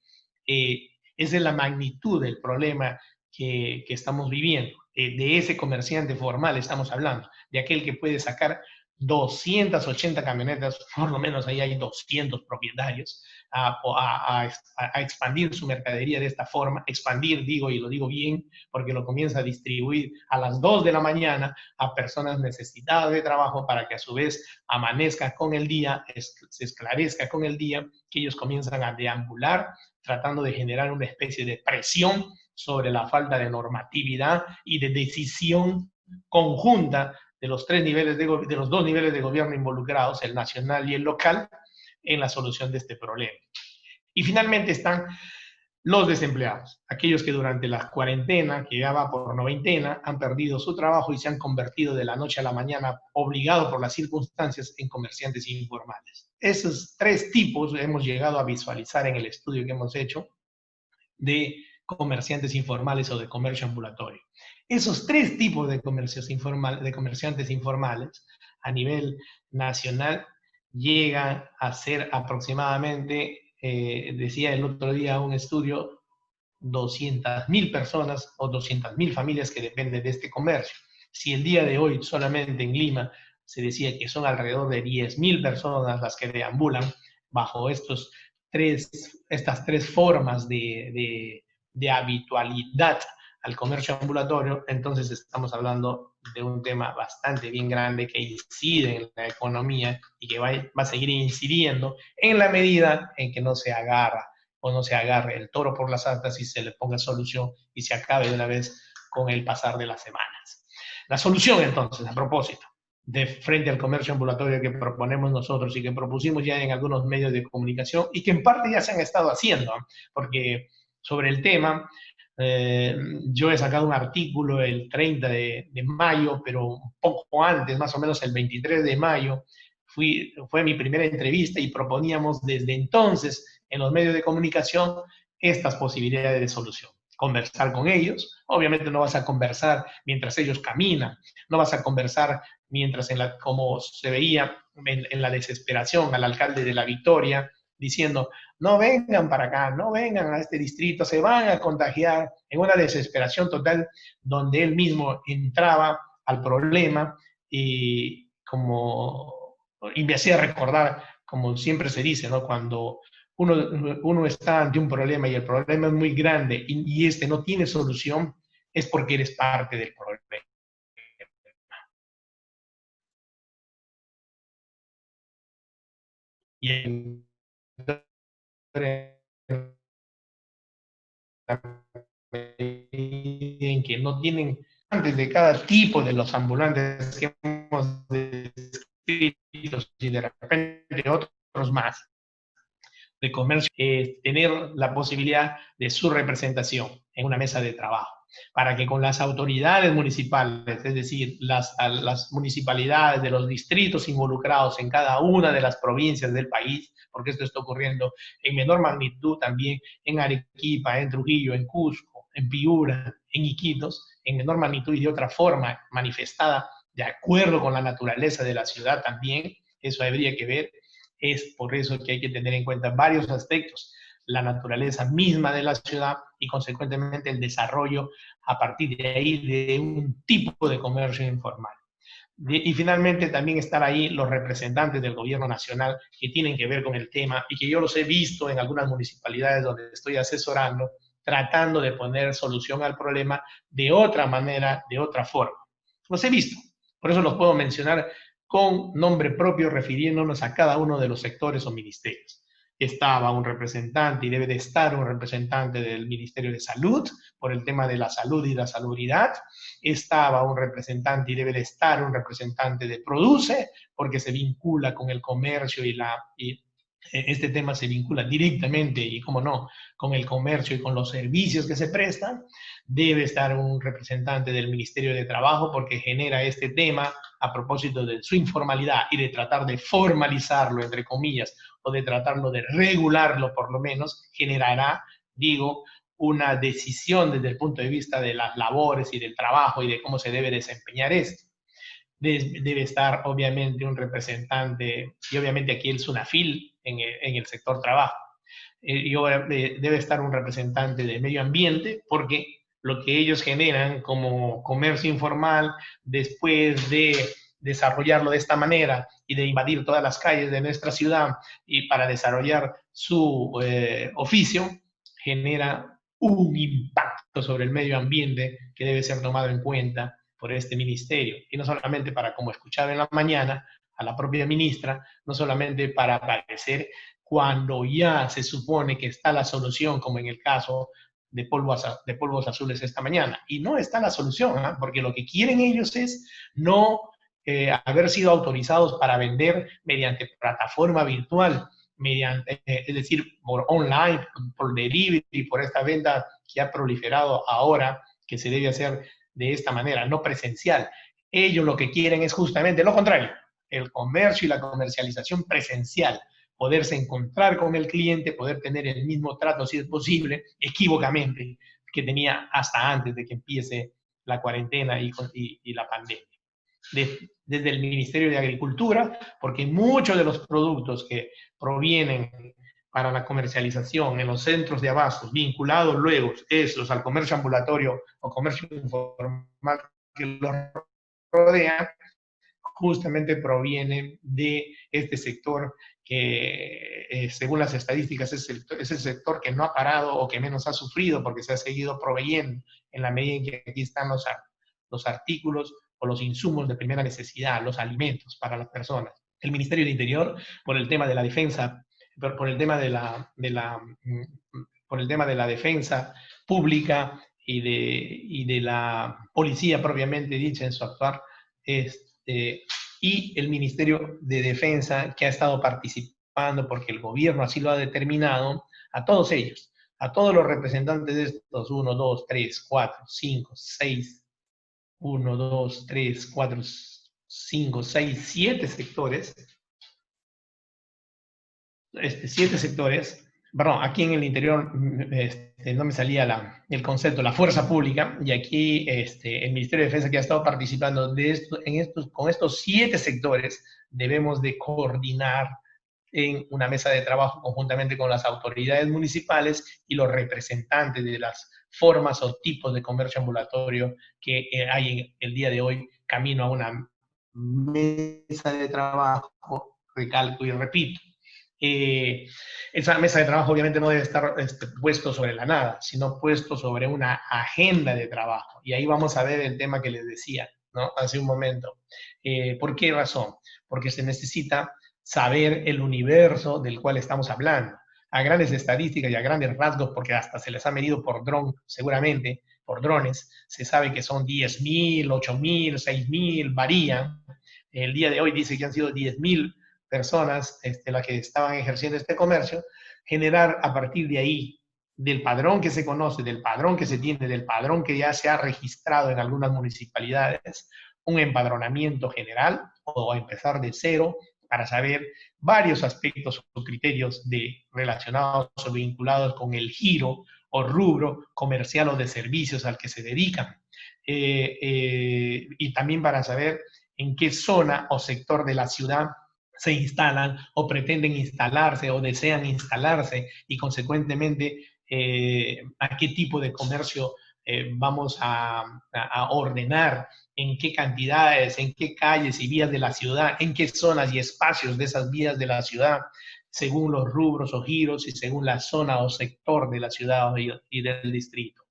Esa es la magnitud del problema que estamos viviendo. De ese comerciante formal estamos hablando, de aquel que puede sacar 280 camionetas, por lo menos ahí hay 200 propietarios, a expandir su mercadería de esta forma. Expandir, digo, y lo digo bien, porque lo comienza a distribuir a las 2 de la mañana a personas necesitadas de trabajo, para que a su vez amanezca con el día, se esclarezca con el día, que ellos comienzan a deambular, tratando de generar una especie de presión sobre la falta de normatividad y de decisión conjunta de los dos niveles de gobierno involucrados, el nacional y el local, en la solución de este problema. Y finalmente están los desempleados, aquellos que durante la cuarentena, que ya va por noveintena, han perdido su trabajo y se han convertido de la noche a la mañana, obligados por las circunstancias, en comerciantes informales. Esos 3 tipos hemos llegado a visualizar en el estudio que hemos hecho de comerciantes informales o de comercio ambulatorio. Esos 3 tipos de comerciantes informales a nivel nacional llegan a ser aproximadamente, decía el otro día un estudio, 200.000 personas o 200.000 familias que dependen de este comercio. Si el día de hoy solamente en Lima se decía que son alrededor de 10.000 personas las que deambulan bajo estas 3 formas de habitualidad al comercio ambulatorio, entonces estamos hablando de un tema bastante bien grande que incide en la economía y que va a seguir incidiendo en la medida en que no se agarre el toro por las astas y se le ponga solución y se acabe de una vez con el pasar de las semanas. La solución, entonces, a propósito, de frente al comercio ambulatorio que proponemos nosotros y que propusimos ya en algunos medios de comunicación y que en parte ya se han estado haciendo, porque sobre el tema yo he sacado un artículo el 30 de mayo, pero un poco antes, más o menos el 23 de mayo, fue mi primera entrevista y proponíamos desde entonces en los medios de comunicación estas posibilidades de solución. Conversar con ellos, obviamente no vas a conversar mientras ellos caminan, no vas a conversar mientras, como se veía en la desesperación al alcalde de La Victoria, diciendo, no vengan para acá, no vengan a este distrito, se van a contagiar, en una desesperación total, donde él mismo entraba al problema y me hacía recordar, como siempre se dice, ¿no? Cuando uno está ante un problema y el problema es muy grande y este no tiene solución, es porque eres parte del problema. Y en que no tienen antes de cada tipo de los ambulantes que hemos descrito y de repente otros más de comercio, tener la posibilidad de su representación en una mesa de trabajo, para que con las autoridades municipales, es decir, las municipalidades de los distritos involucrados en cada una de las provincias del país, porque esto está ocurriendo en menor magnitud también en Arequipa, en Trujillo, en Cusco, en Piura, en Iquitos, en menor magnitud y de otra forma manifestada de acuerdo con la naturaleza de la ciudad también, eso habría que ver. Es por eso que hay que tener en cuenta varios aspectos, la naturaleza misma de la ciudad y consecuentemente el desarrollo a partir de ahí de un tipo de comercio informal. Y finalmente también estar ahí los representantes del gobierno nacional que tienen que ver con el tema y que yo los he visto en algunas municipalidades donde estoy asesorando, tratando de poner solución al problema de otra manera, de otra forma. Los he visto, por eso los puedo mencionar con nombre propio refiriéndonos a cada uno de los sectores o ministerios. Estaba un representante y debe de estar un representante del Ministerio de Salud por el tema de la salud y la salubridad. Estaba un representante y debe de estar un representante de Produce porque se vincula con el comercio y este tema se vincula directamente y, cómo no, con el comercio y con los servicios que se prestan. Debe estar un representante del Ministerio de Trabajo porque genera este tema a propósito de su informalidad y de tratar de formalizarlo, entre comillas, o de tratarlo de regularlo por lo menos, generará, digo, una decisión desde el punto de vista de las labores y del trabajo y de cómo se debe desempeñar esto. Debe estar obviamente un representante, y obviamente aquí el SUNAFIL en el sector trabajo, y debe estar un representante de medio ambiente, porque lo que ellos generan como comercio informal, después de desarrollarlo de esta manera y de invadir todas las calles de nuestra ciudad y para desarrollar su oficio, genera un impacto sobre el medio ambiente que debe ser tomado en cuenta por este ministerio. Y no solamente para, como escuchaba en la mañana, a la propia ministra, no solamente para aparecer cuando ya se supone que está la solución, como en el caso de polvos azules esta mañana. Y no está la solución, ¿eh? Porque lo que quieren ellos es no haber sido autorizados para vender mediante plataforma virtual, mediante, es decir, por online, por delivery, por esta venta que ha proliferado ahora, que se debe hacer de esta manera, no presencial. Ellos lo que quieren es justamente lo contrario, el comercio y la comercialización presencial, poderse encontrar con el cliente, poder tener el mismo trato, si es posible, equívocamente, que tenía hasta antes de que empiece la cuarentena y la pandemia. Desde el Ministerio de Agricultura, porque muchos de los productos que provienen para la comercialización en los centros de abastos, vinculados luego esos al comercio ambulatorio o comercio informal que los rodean, justamente provienen de este sector que, según las estadísticas, es el sector que no ha parado o que menos ha sufrido porque se ha seguido proveyendo en la medida en que aquí están los artículos o los insumos de primera necesidad, los alimentos para las personas. El Ministerio del Interior, por el tema de la defensa, por el tema por el tema de la defensa pública y de la policía propiamente dicha en su actuar, y el Ministerio de Defensa, que ha estado participando porque el gobierno así lo ha determinado, a todos ellos, a todos los representantes de estos 1, 2, 3, 4, 5, 6, 1, 2, 3, 4, 5, 6, 7 sectores, 7 sectores, perdón, aquí en el interior no me salía el concepto, la fuerza pública, y aquí el Ministerio de Defensa que ha estado participando con estos 7 sectores, debemos de coordinar en una mesa de trabajo conjuntamente con las autoridades municipales y los representantes de las formas o tipos de comercio ambulatorio que hay en el día de hoy, camino a una mesa de trabajo, recalco y repito. Esa mesa de trabajo obviamente no debe estar puesto sobre la nada, sino puesto sobre una agenda de trabajo. Y ahí vamos a ver el tema que les decía, ¿no? Hace un momento. ¿Por qué razón? Porque se necesita saber el universo del cual estamos hablando. A grandes estadísticas y a grandes rasgos, porque hasta se les ha medido por dron, seguramente, por drones, se sabe que son 10.000, 8.000, 6.000, varían. El día de hoy dice que han sido 10.000 personas las que estaban ejerciendo este comercio, generar a partir de ahí, del padrón que se conoce, del padrón que se tiene, del padrón que ya se ha registrado en algunas municipalidades, un empadronamiento general o empezar de cero para saber varios aspectos o criterios relacionados o vinculados con el giro o rubro comercial o de servicios al que se dedican. Y también para saber en qué zona o sector de la ciudad se instalan o pretenden instalarse o desean instalarse y consecuentemente a qué tipo de comercio vamos a ordenar, en qué cantidades, en qué calles y vías de la ciudad, en qué zonas y espacios de esas vías de la ciudad, según los rubros o giros y según la zona o sector de la ciudad y del distrito.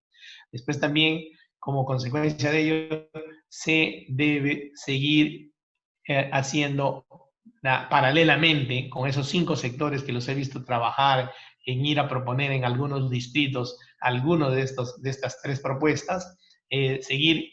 Después también, como consecuencia de ello, se debe seguir haciendo paralelamente con esos 5 sectores que los he visto trabajar en ir a proponer en algunos distritos alguno de estas 3 propuestas, seguir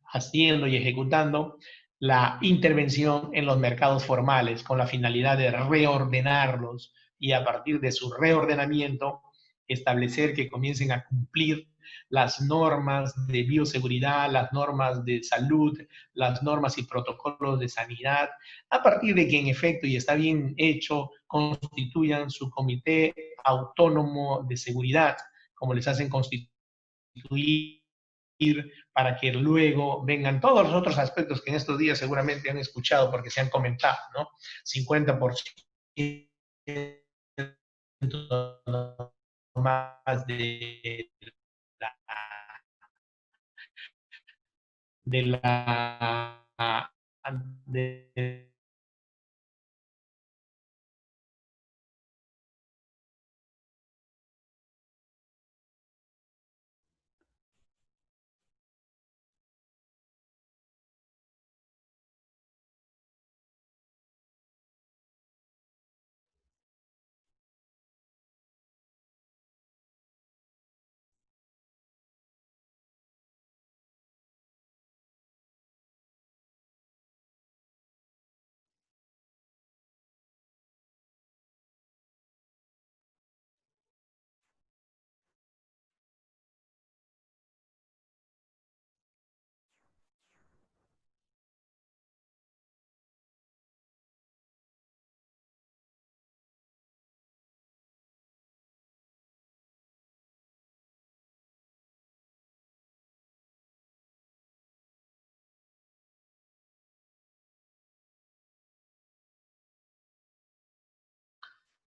haciendo y ejecutando la intervención en los mercados formales con la finalidad de reordenarlos y a partir de su reordenamiento establecer que comiencen a cumplir las normas de bioseguridad, las normas de salud, las normas y protocolos de sanidad, a partir de que en efecto, y está bien hecho, constituyan su comité autónomo de seguridad, como les hacen constituir, para que luego vengan todos los otros aspectos que en estos días seguramente han escuchado porque se han comentado, ¿no? 50% más la, de la de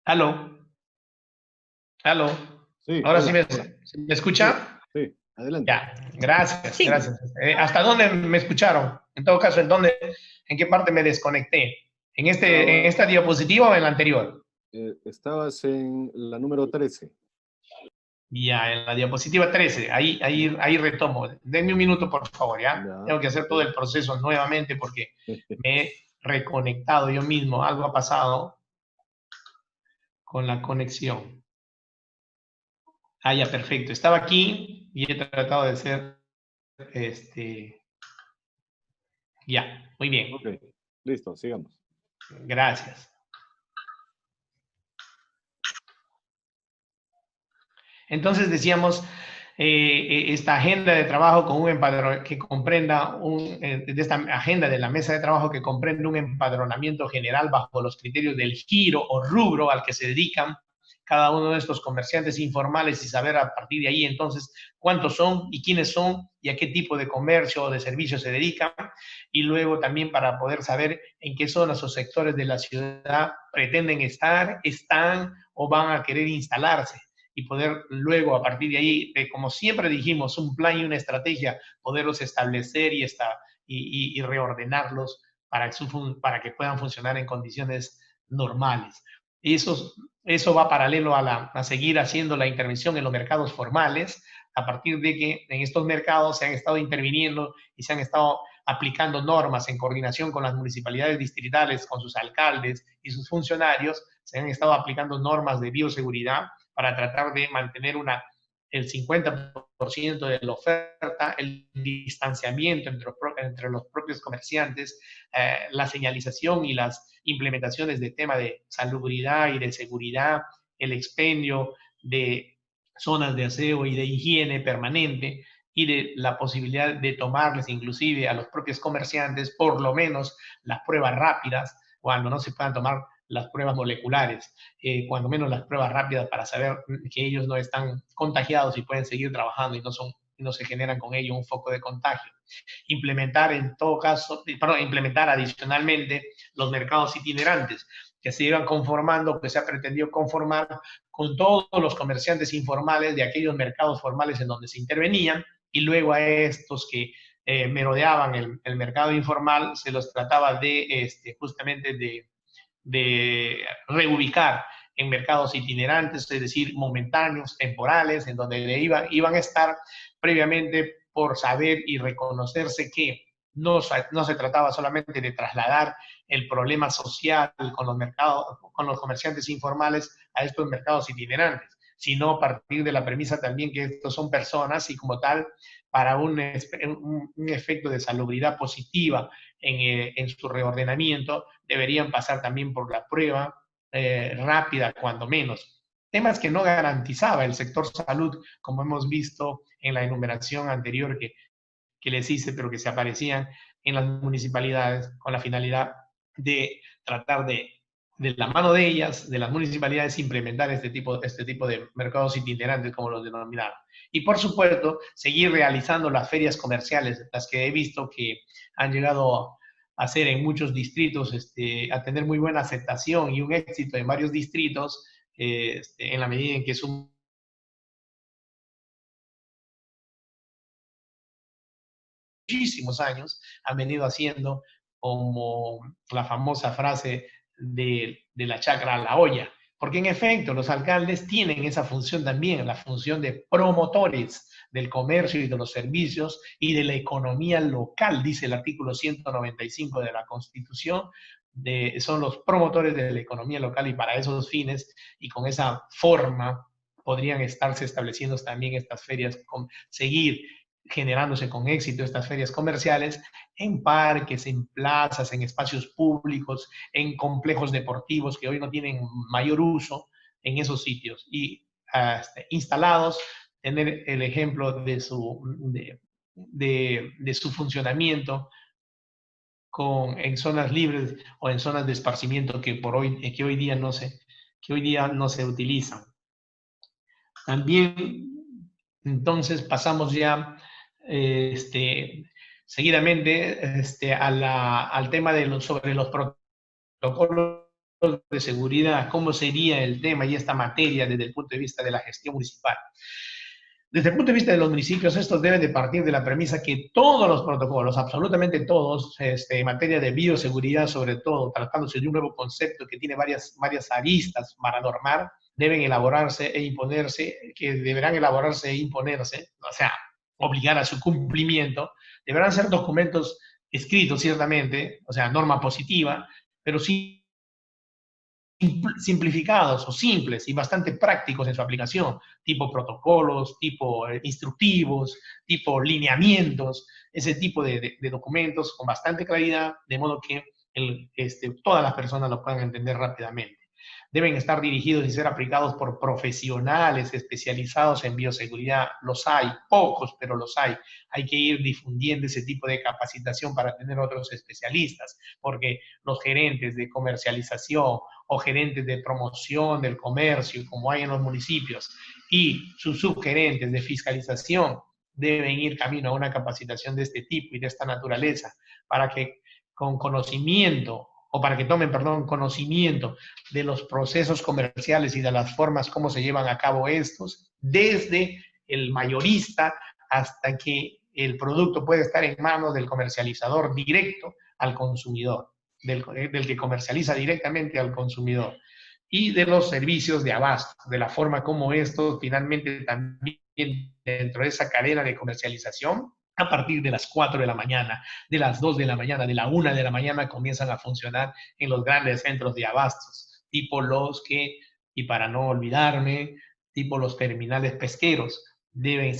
¿Aló? ¿Aló? Sí, Ahora sí hola, me, hola. ¿me Sí, escucha? sí, adelante. Ya, gracias, Sí, gracias. ¿Hasta dónde me escucharon? En todo caso, ¿en qué parte me desconecté? ¿En Estaba, esta diapositiva o en la anterior? estabas en la número 13. Ya, en la diapositiva 13, ahí retomo. Denme un minuto, por favor, ¿ya? Ya, Tengo que hacer todo ok. el proceso nuevamente porque me he reconectado yo mismo. Algo ha pasado con la conexión. Ah, ya, perfecto. Estaba aquí y he tratado de ser, ya, muy bien. Ok. Listo, sigamos. Gracias. Entonces decíamos, esta agenda de trabajo con que comprenda de esta agenda de la mesa de trabajo que comprende un empadronamiento general bajo los criterios del giro o rubro al que se dedican cada uno de estos comerciantes informales y saber a partir de ahí entonces cuántos son y quiénes son y a qué tipo de comercio o de servicio se dedican, y luego también para poder saber en qué zonas o sectores de la ciudad pretenden estar, están o van a querer instalarse, y poder luego a partir de ahí, como siempre dijimos, un plan y una estrategia, poderlos establecer y reordenarlos para que puedan funcionar en condiciones normales. Eso va paralelo a seguir haciendo la intervención en los mercados formales, a partir de que en estos mercados se han estado interviniendo y se han estado aplicando normas en coordinación con las municipalidades distritales, con sus alcaldes y sus funcionarios, se han estado aplicando normas de bioseguridad para tratar de mantener el 50% de la oferta, el distanciamiento entre los propios comerciantes, la señalización y las implementaciones de tema de salubridad y de seguridad, el expendio de zonas de aseo y de higiene permanente, y de la posibilidad de tomarles inclusive a los propios comerciantes por lo menos las pruebas rápidas cuando no se puedan tomar las pruebas moleculares, cuando menos las pruebas rápidas para saber que ellos no están contagiados y pueden seguir trabajando y no se generan con ello un foco de contagio. Implementar en todo caso, implementar adicionalmente los mercados itinerantes, que se iban conformando, que se ha pretendido conformar con todos los comerciantes informales de aquellos mercados formales en donde se intervenían, y luego a estos que merodeaban el mercado informal se los trataba de justamente de reubicar en mercados itinerantes, es decir, momentáneos, temporales, en donde iban a estar previamente por saber y reconocerse que no se trataba solamente de trasladar el problema social con los comerciantes informales a estos mercados itinerantes, sino a partir de la premisa también que estos son personas y como tal, para un efecto de salubridad positiva en su reordenamiento, deberían pasar también por la prueba rápida, cuando menos. Temas que no garantizaba el sector salud, como hemos visto en la enumeración anterior que les hice, pero que se aparecían en las municipalidades con la finalidad de tratar de la mano de ellas, de las municipalidades, implementar este tipo de mercados itinerantes, como los denominaron. Y por supuesto, seguir realizando las ferias comerciales, las que he visto que han llegado a hacer en muchos distritos, a tener muy buena aceptación y un éxito en varios distritos, en la medida en que es muchísimos años han venido haciendo, como la famosa frase de la chacra a la olla, porque en efecto los alcaldes tienen esa función también, la función de promotores del comercio y de los servicios y de la economía local, dice el artículo 195 de la Constitución. Son los promotores de la economía local, y para esos fines y con esa forma podrían estarse estableciendo también estas ferias, seguir generándose con éxito estas ferias comerciales en parques, en plazas, en espacios públicos, en complejos deportivos que hoy no tienen mayor uso, en esos sitios, y instalados, tener el ejemplo de su funcionamiento en zonas libres o en zonas de esparcimiento que hoy día no se utilizan. También, entonces, pasamos ya seguidamente al tema sobre los protocolos de seguridad, cómo sería el tema y esta materia desde el punto de vista de la gestión municipal. Desde el punto de vista de los municipios, estos deben de partir de la premisa que todos los protocolos, absolutamente todos, en materia de bioseguridad, sobre todo, tratándose de un nuevo concepto que tiene varias aristas para normar, deben elaborarse e imponerse, que deberán elaborarse e imponerse, o sea, obligar a su cumplimiento. Deberán ser documentos escritos, ciertamente, o sea, norma positiva, pero sí simplificados o simples y bastante prácticos en su aplicación, tipo protocolos, tipo instructivos, tipo lineamientos, ese tipo de documentos con bastante claridad, de modo que todas las personas lo puedan entender rápidamente. Deben estar dirigidos y ser aplicados por profesionales especializados en bioseguridad. Los hay, pocos, pero los hay. Hay que ir difundiendo ese tipo de capacitación para tener otros especialistas, porque los gerentes de comercialización o gerentes de promoción del comercio, como hay en los municipios, y sus subgerentes de fiscalización deben ir camino a una capacitación de este tipo y de esta naturaleza, para que con conocimiento, o para que tomen, perdón, conocimiento de los procesos comerciales y de las formas como se llevan a cabo estos, desde el mayorista hasta que el producto puede estar en manos del comercializador directo al consumidor, del que comercializa directamente al consumidor, y de los servicios de abasto, de la forma como estos finalmente también dentro de esa cadena de comercialización, a partir de las 4 de la mañana, de las 2 de la mañana, de la 1 de la mañana, comienzan a funcionar en los grandes centros de abastos, tipo los que, y para no olvidarme, tipo los terminales pesqueros. Deben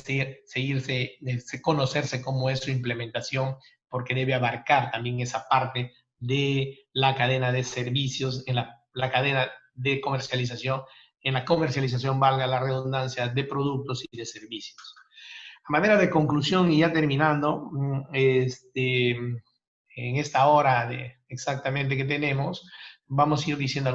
seguirse, conocerse cómo es su implementación, porque debe abarcar también esa parte de la cadena de servicios, en la cadena de comercialización, en la comercialización, valga la redundancia, de productos y de servicios. A manera de conclusión, y ya terminando, en esta hora exactamente que tenemos, vamos a ir diciendo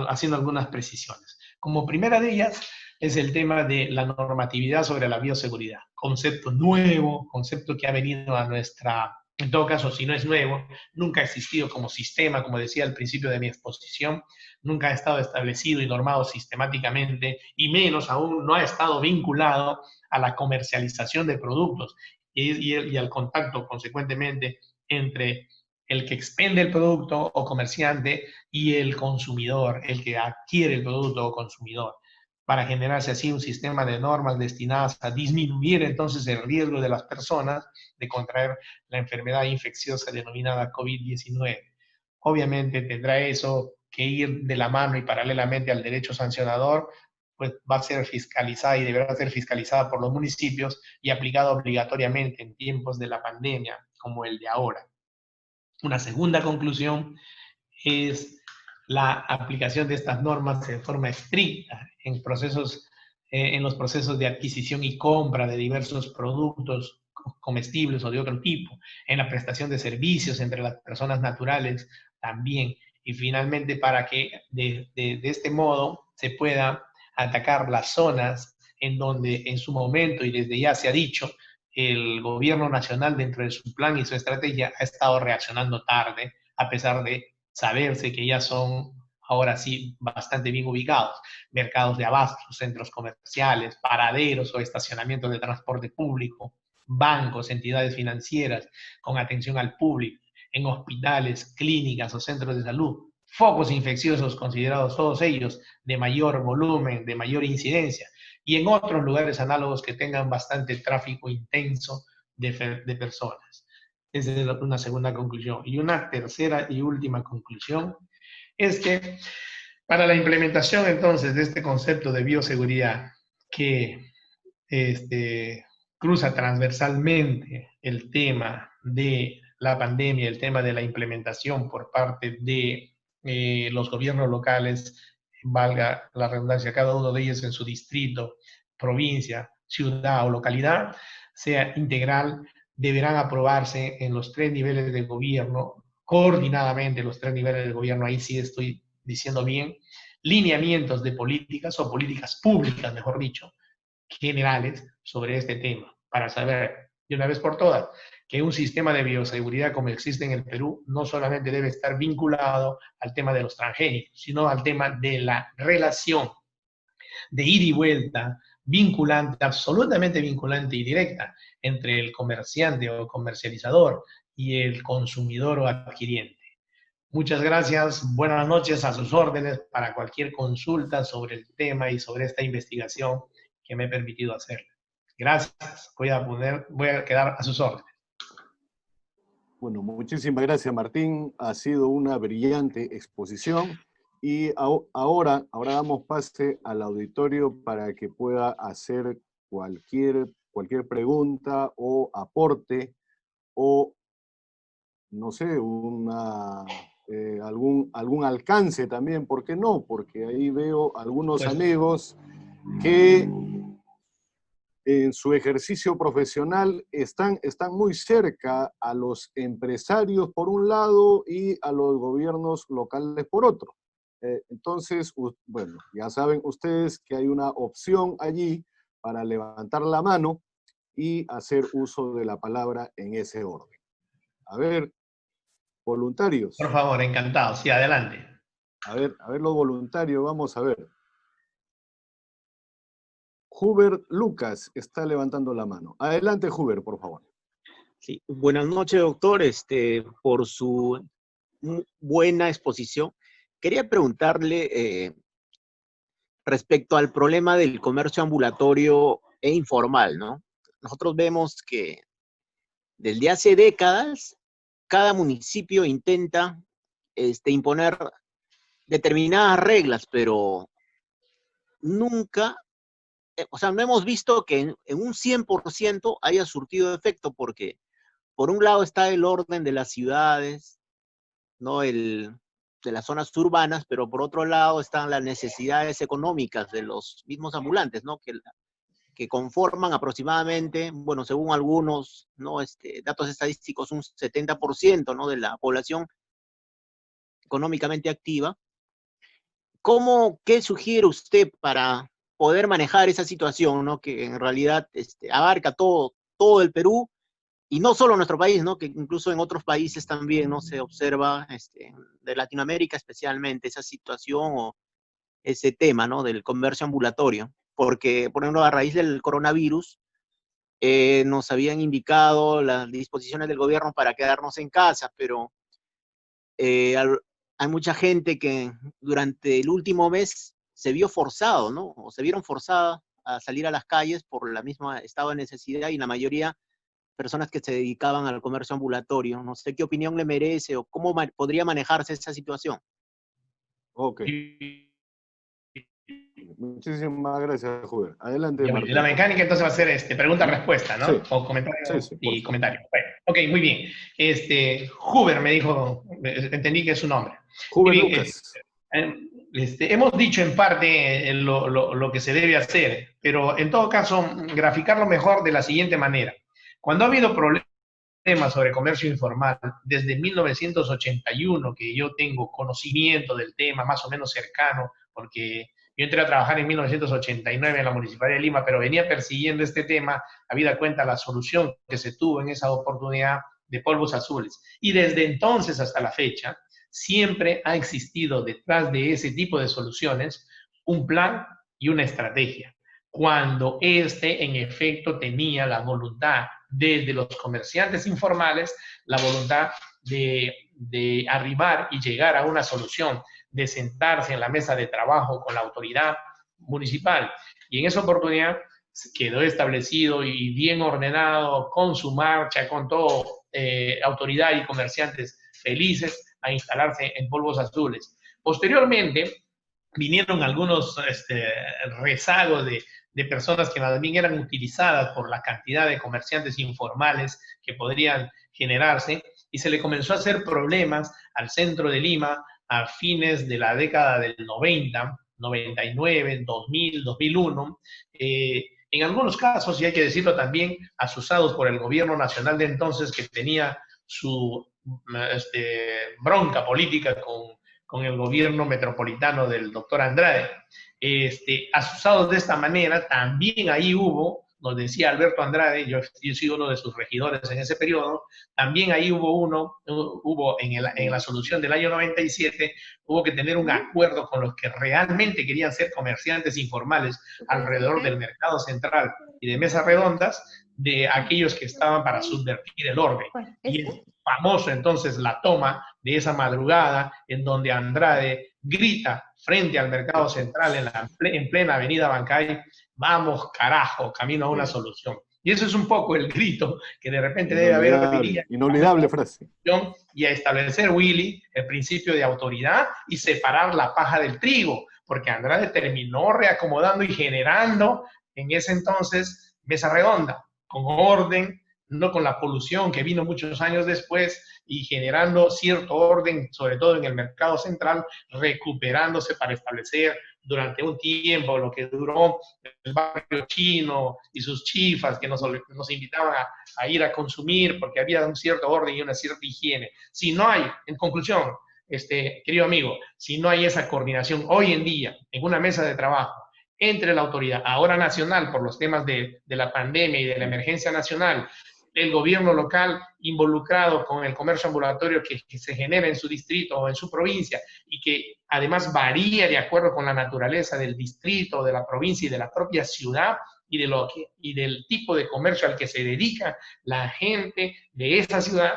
haciendo algunas precisiones. Como primera de ellas es el tema de la normatividad sobre la bioseguridad. Concepto nuevo, concepto que ha venido a nuestra, en todo caso, si no es nuevo, nunca ha existido como sistema, como decía al principio de mi exposición, nunca ha estado establecido y normado sistemáticamente, y menos aún no ha estado vinculado a la comercialización de productos y al contacto, consecuentemente, entre el que expende el producto o comerciante y el consumidor, el que adquiere el producto o consumidor, para generarse así un sistema de normas destinadas a disminuir entonces el riesgo de las personas de contraer la enfermedad infecciosa denominada COVID-19. Obviamente tendrá eso que ir de la mano y paralelamente al derecho sancionador, pues va a ser fiscalizada y deberá ser fiscalizada por los municipios y aplicada obligatoriamente en tiempos de la pandemia como el de ahora. Una segunda conclusión es la aplicación de estas normas de forma estricta en los procesos de adquisición y compra de diversos productos comestibles o de otro tipo, en la prestación de servicios entre las personas naturales también, y finalmente para que de este modo se pueda atacar las zonas en donde en su momento, y desde ya se ha dicho, el gobierno nacional dentro de su plan y su estrategia ha estado reaccionando tarde, a pesar de saberse que ya son ahora sí bastante bien ubicados. Mercados de abastos, centros comerciales, paraderos o estacionamientos de transporte público, bancos, entidades financieras con atención al público, en hospitales, clínicas o centros de salud, focos infecciosos considerados todos ellos de mayor volumen, de mayor incidencia, y en otros lugares análogos que tengan bastante tráfico intenso de personas. Esa es una segunda conclusión. Y una tercera y última conclusión es que para la implementación entonces de este concepto de bioseguridad que cruza transversalmente el tema de la pandemia, el tema de la implementación por parte de los gobiernos locales, valga la redundancia, cada uno de ellos en su distrito, provincia, ciudad o localidad, sea integral, deberán aprobarse en los 3 niveles de gobierno, coordinadamente los 3 niveles de gobierno, ahí sí estoy diciendo bien, lineamientos de políticas o políticas públicas, mejor dicho, generales sobre este tema, para saber de una vez por todas que un sistema de bioseguridad como existe en el Perú no solamente debe estar vinculado al tema de los transgénicos, sino al tema de la relación de ida y vuelta, vinculante, absolutamente vinculante y directa entre el comerciante o comercializador y el consumidor o adquiriente. Muchas gracias, buenas noches, a sus órdenes para cualquier consulta sobre el tema y sobre esta investigación que me he permitido hacer. Gracias, voy a quedar a sus órdenes. Bueno, muchísimas gracias, Martín. Ha sido una brillante exposición. Y ahora damos pase al auditorio para que pueda hacer cualquier pregunta o aporte o no sé, algún alcance también, ¿por qué no? Porque ahí veo algunos Pues, amigos que en su ejercicio profesional están muy cerca a los empresarios por un lado y a los gobiernos locales por otro. Entonces, bueno, ya saben ustedes que hay una opción allí para levantar la mano y hacer uso de la palabra en ese orden. A ver, por voluntarios. favor, encantado. Sí, adelante. A ver los voluntarios, vamos a ver. Huber Lucas está levantando la mano. Adelante, Huber, por favor. Sí, buenas noches, doctor, por su buena exposición. Quería preguntarle respecto al problema del comercio ambulatorio e informal, ¿no? Nosotros vemos que desde hace décadas cada municipio intenta imponer determinadas reglas, pero nunca, o sea, no hemos visto que en un 100% haya surtido efecto, porque por un lado está el orden de las ciudades, ¿no? De las zonas urbanas, pero por otro lado están las necesidades económicas de los mismos ambulantes, ¿no? Que conforman aproximadamente, bueno, según algunos, ¿no? Datos estadísticos, un 70%, ¿no? De la población económicamente activa. ¿Qué sugiere usted para poder manejar esa situación, ¿no? Que en realidad abarca todo el Perú, y no solo en nuestro país, ¿no? Que incluso en otros países también, ¿no? Se observa, de Latinoamérica especialmente, esa situación o ese tema, ¿no? Del comercio ambulatorio. Porque, por ejemplo, a raíz del coronavirus, nos habían indicado las disposiciones del gobierno para quedarnos en casa, pero eh, hay mucha gente que durante el último mes se vio forzado, ¿no? O se vieron forzadas a salir a las calles por la misma estado de necesidad, y la mayoría personas que se dedicaban al comercio ambulatorio. No sé qué opinión le merece o cómo podría manejarse esa situación. Ok. Muchísimas gracias, Huber. Adelante, Ya, bueno, la Martín, por mecánica favor. entonces va a ser pregunta-respuesta, Sí, ¿no? O sí, comentario sí, por y favor. comentario. Bueno, ok, muy bien. Huber me dijo, entendí que es su nombre. Muy Huber bien, Lucas. hemos dicho en parte lo que se debe hacer, pero en todo caso, graficarlo mejor de la siguiente manera. Cuando ha habido problemas sobre comercio informal desde 1981, que yo tengo conocimiento del tema más o menos cercano, porque yo entré a trabajar en 1989 en la Municipalidad de Lima, pero venía persiguiendo este tema, habida cuenta la solución que se tuvo en esa oportunidad de polvos azules. Y desde entonces hasta la fecha, siempre ha existido detrás de ese tipo de soluciones un plan y una estrategia. Cuando en efecto tenía la voluntad desde los comerciantes informales, la voluntad de arribar y llegar a una solución, de sentarse en la mesa de trabajo con la autoridad municipal. Y en esa oportunidad quedó establecido y bien ordenado, con su marcha, con todo, autoridad y comerciantes felices a instalarse en polvos azules. Posteriormente, vinieron algunos rezagos de personas que también eran utilizadas por la cantidad de comerciantes informales que podrían generarse, y se le comenzó a hacer problemas al centro de Lima a fines de la década del 90, 99, 2000, 2001. En algunos casos, y hay que decirlo también, asusados por el gobierno nacional de entonces, que tenía su bronca política con el gobierno metropolitano del doctor Andrade. Asusados de esta manera, también ahí nos decía Alberto Andrade, yo he sido uno de sus regidores en ese periodo, también ahí hubo en la solución del año 97, hubo que tener un acuerdo con los que realmente querían ser comerciantes informales alrededor del mercado central y de mesas redondas, de aquellos que estaban para subvertir el orden. Y es famoso entonces la toma de esa madrugada en donde Andrade grita frente al mercado central en plena avenida Bancay: vamos carajo, camino a una solución. Y eso es un poco el grito que de repente debe haber hoy día. Inolvidable frase. Y a establecer, Willy, el principio de autoridad y separar la paja del trigo, porque Andrade terminó reacomodando y generando en ese entonces mesa redonda, con orden, no con la polución que vino muchos años después y generando cierto orden, sobre todo en el mercado central, recuperándose para establecer durante un tiempo lo que duró el barrio chino y sus chifas que nos invitaban a ir a consumir porque había un cierto orden y una cierta higiene. Si no hay, en conclusión, querido amigo, si no hay esa coordinación hoy en día en una mesa de trabajo entre la autoridad, ahora nacional por los temas de la pandemia y de la emergencia nacional, el gobierno local involucrado con el comercio ambulatorio que se genera en su distrito o en su provincia y que además varía de acuerdo con la naturaleza del distrito, de la provincia y de la propia ciudad y del tipo de comercio al que se dedica la gente de esa ciudad,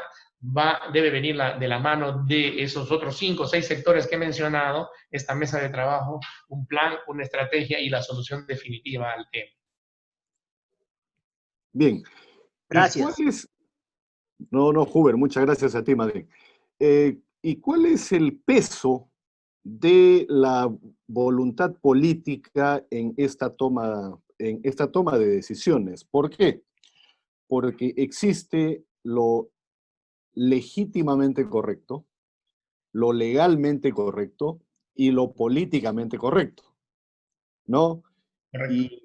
debe venir de la mano de esos otros 5 o 6 sectores que he mencionado, esta mesa de trabajo, un plan, una estrategia y la solución definitiva al tema. Bien. Gracias. No, Huber, muchas gracias a ti, Madrid. ¿Y cuál es el peso de la voluntad política en esta toma de decisiones? ¿Por qué? Porque existe lo legítimamente correcto, lo legalmente correcto y lo políticamente correcto, ¿no? Correcto. Y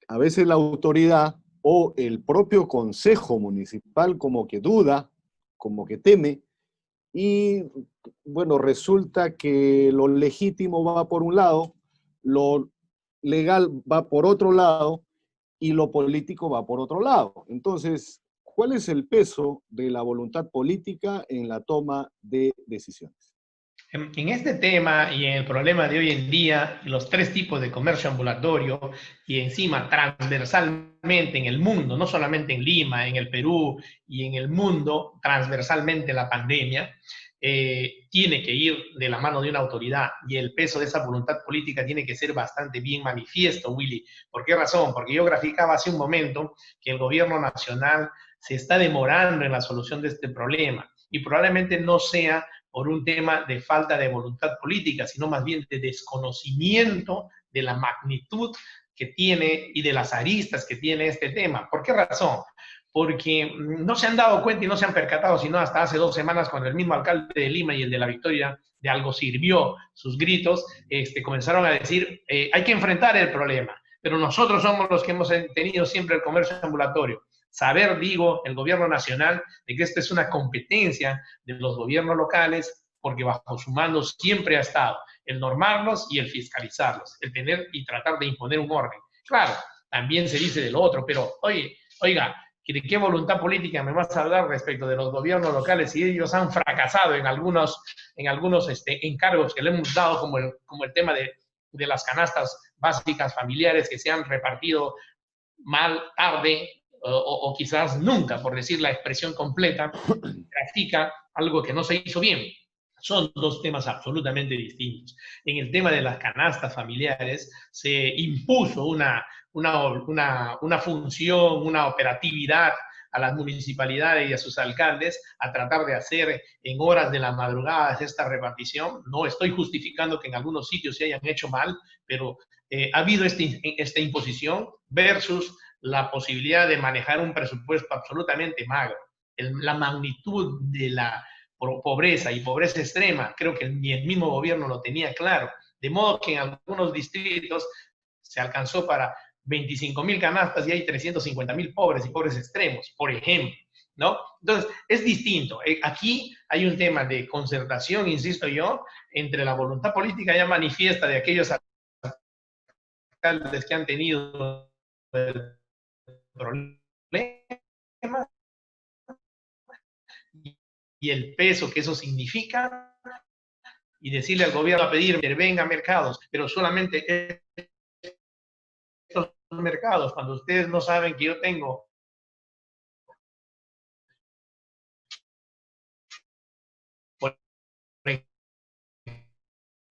a veces la autoridad o el propio consejo municipal como que duda, como que teme, y bueno, resulta que lo legítimo va por un lado, lo legal va por otro lado y lo político va por otro lado. Entonces, ¿cuál es el peso de la voluntad política en la toma de decisiones? En este tema y en el problema de hoy en día, los 3 tipos de comercio ambulatorio y encima transversalmente en el mundo, no solamente en Lima, en el Perú y en el mundo, transversalmente la pandemia, tiene que ir de la mano de una autoridad y el peso de esa voluntad política tiene que ser bastante bien manifiesto, Willy. ¿Por qué razón? Porque yo graficaba hace un momento que el gobierno nacional se está demorando en la solución de este problema y probablemente no sea por un tema de falta de voluntad política, sino más bien de desconocimiento de la magnitud que tiene y de las aristas que tiene este tema. ¿Por qué razón? Porque no se han dado cuenta y no se han percatado, sino hasta hace 2 semanas, cuando el mismo alcalde de Lima y el de La Victoria de algo sirvió sus gritos, comenzaron a decir, hay que enfrentar el problema, pero nosotros somos los que hemos tenido siempre el comercio ambulatorio. Saber, digo, el gobierno nacional, de que esta es una competencia de los gobiernos locales, porque bajo su mando siempre ha estado el normarlos y el fiscalizarlos, el tener y tratar de imponer un orden. Claro, también se dice de lo otro, pero oiga, ¿de qué voluntad política me vas a hablar respecto de los gobiernos locales si ellos han fracasado en algunos encargos que le hemos dado, como el tema de las canastas básicas familiares que se han repartido mal, tarde, o quizás nunca, por decir la expresión completa, grafica algo que no se hizo bien. Son 2 temas absolutamente distintos. En el tema de las canastas familiares se impuso una función, una operatividad a las municipalidades y a sus alcaldes a tratar de hacer en horas de la madrugada esta repartición. No estoy justificando que en algunos sitios se hayan hecho mal, pero ha habido esta imposición versus la posibilidad de manejar un presupuesto absolutamente magro. La magnitud de la pobreza y pobreza extrema, creo que ni el mismo gobierno lo tenía claro. De modo que en algunos distritos se alcanzó para 25,000 canastas y hay 350,000 pobres y pobres extremos, por ejemplo, ¿no? Entonces, es distinto. Aquí hay un tema de concertación, insisto yo, entre la voluntad política ya manifiesta de aquellos alcaldes que han tenido el problema y el peso que eso significa, y decirle al gobierno a pedir que venga a mercados, pero solamente estos mercados, cuando ustedes no saben que yo tengo por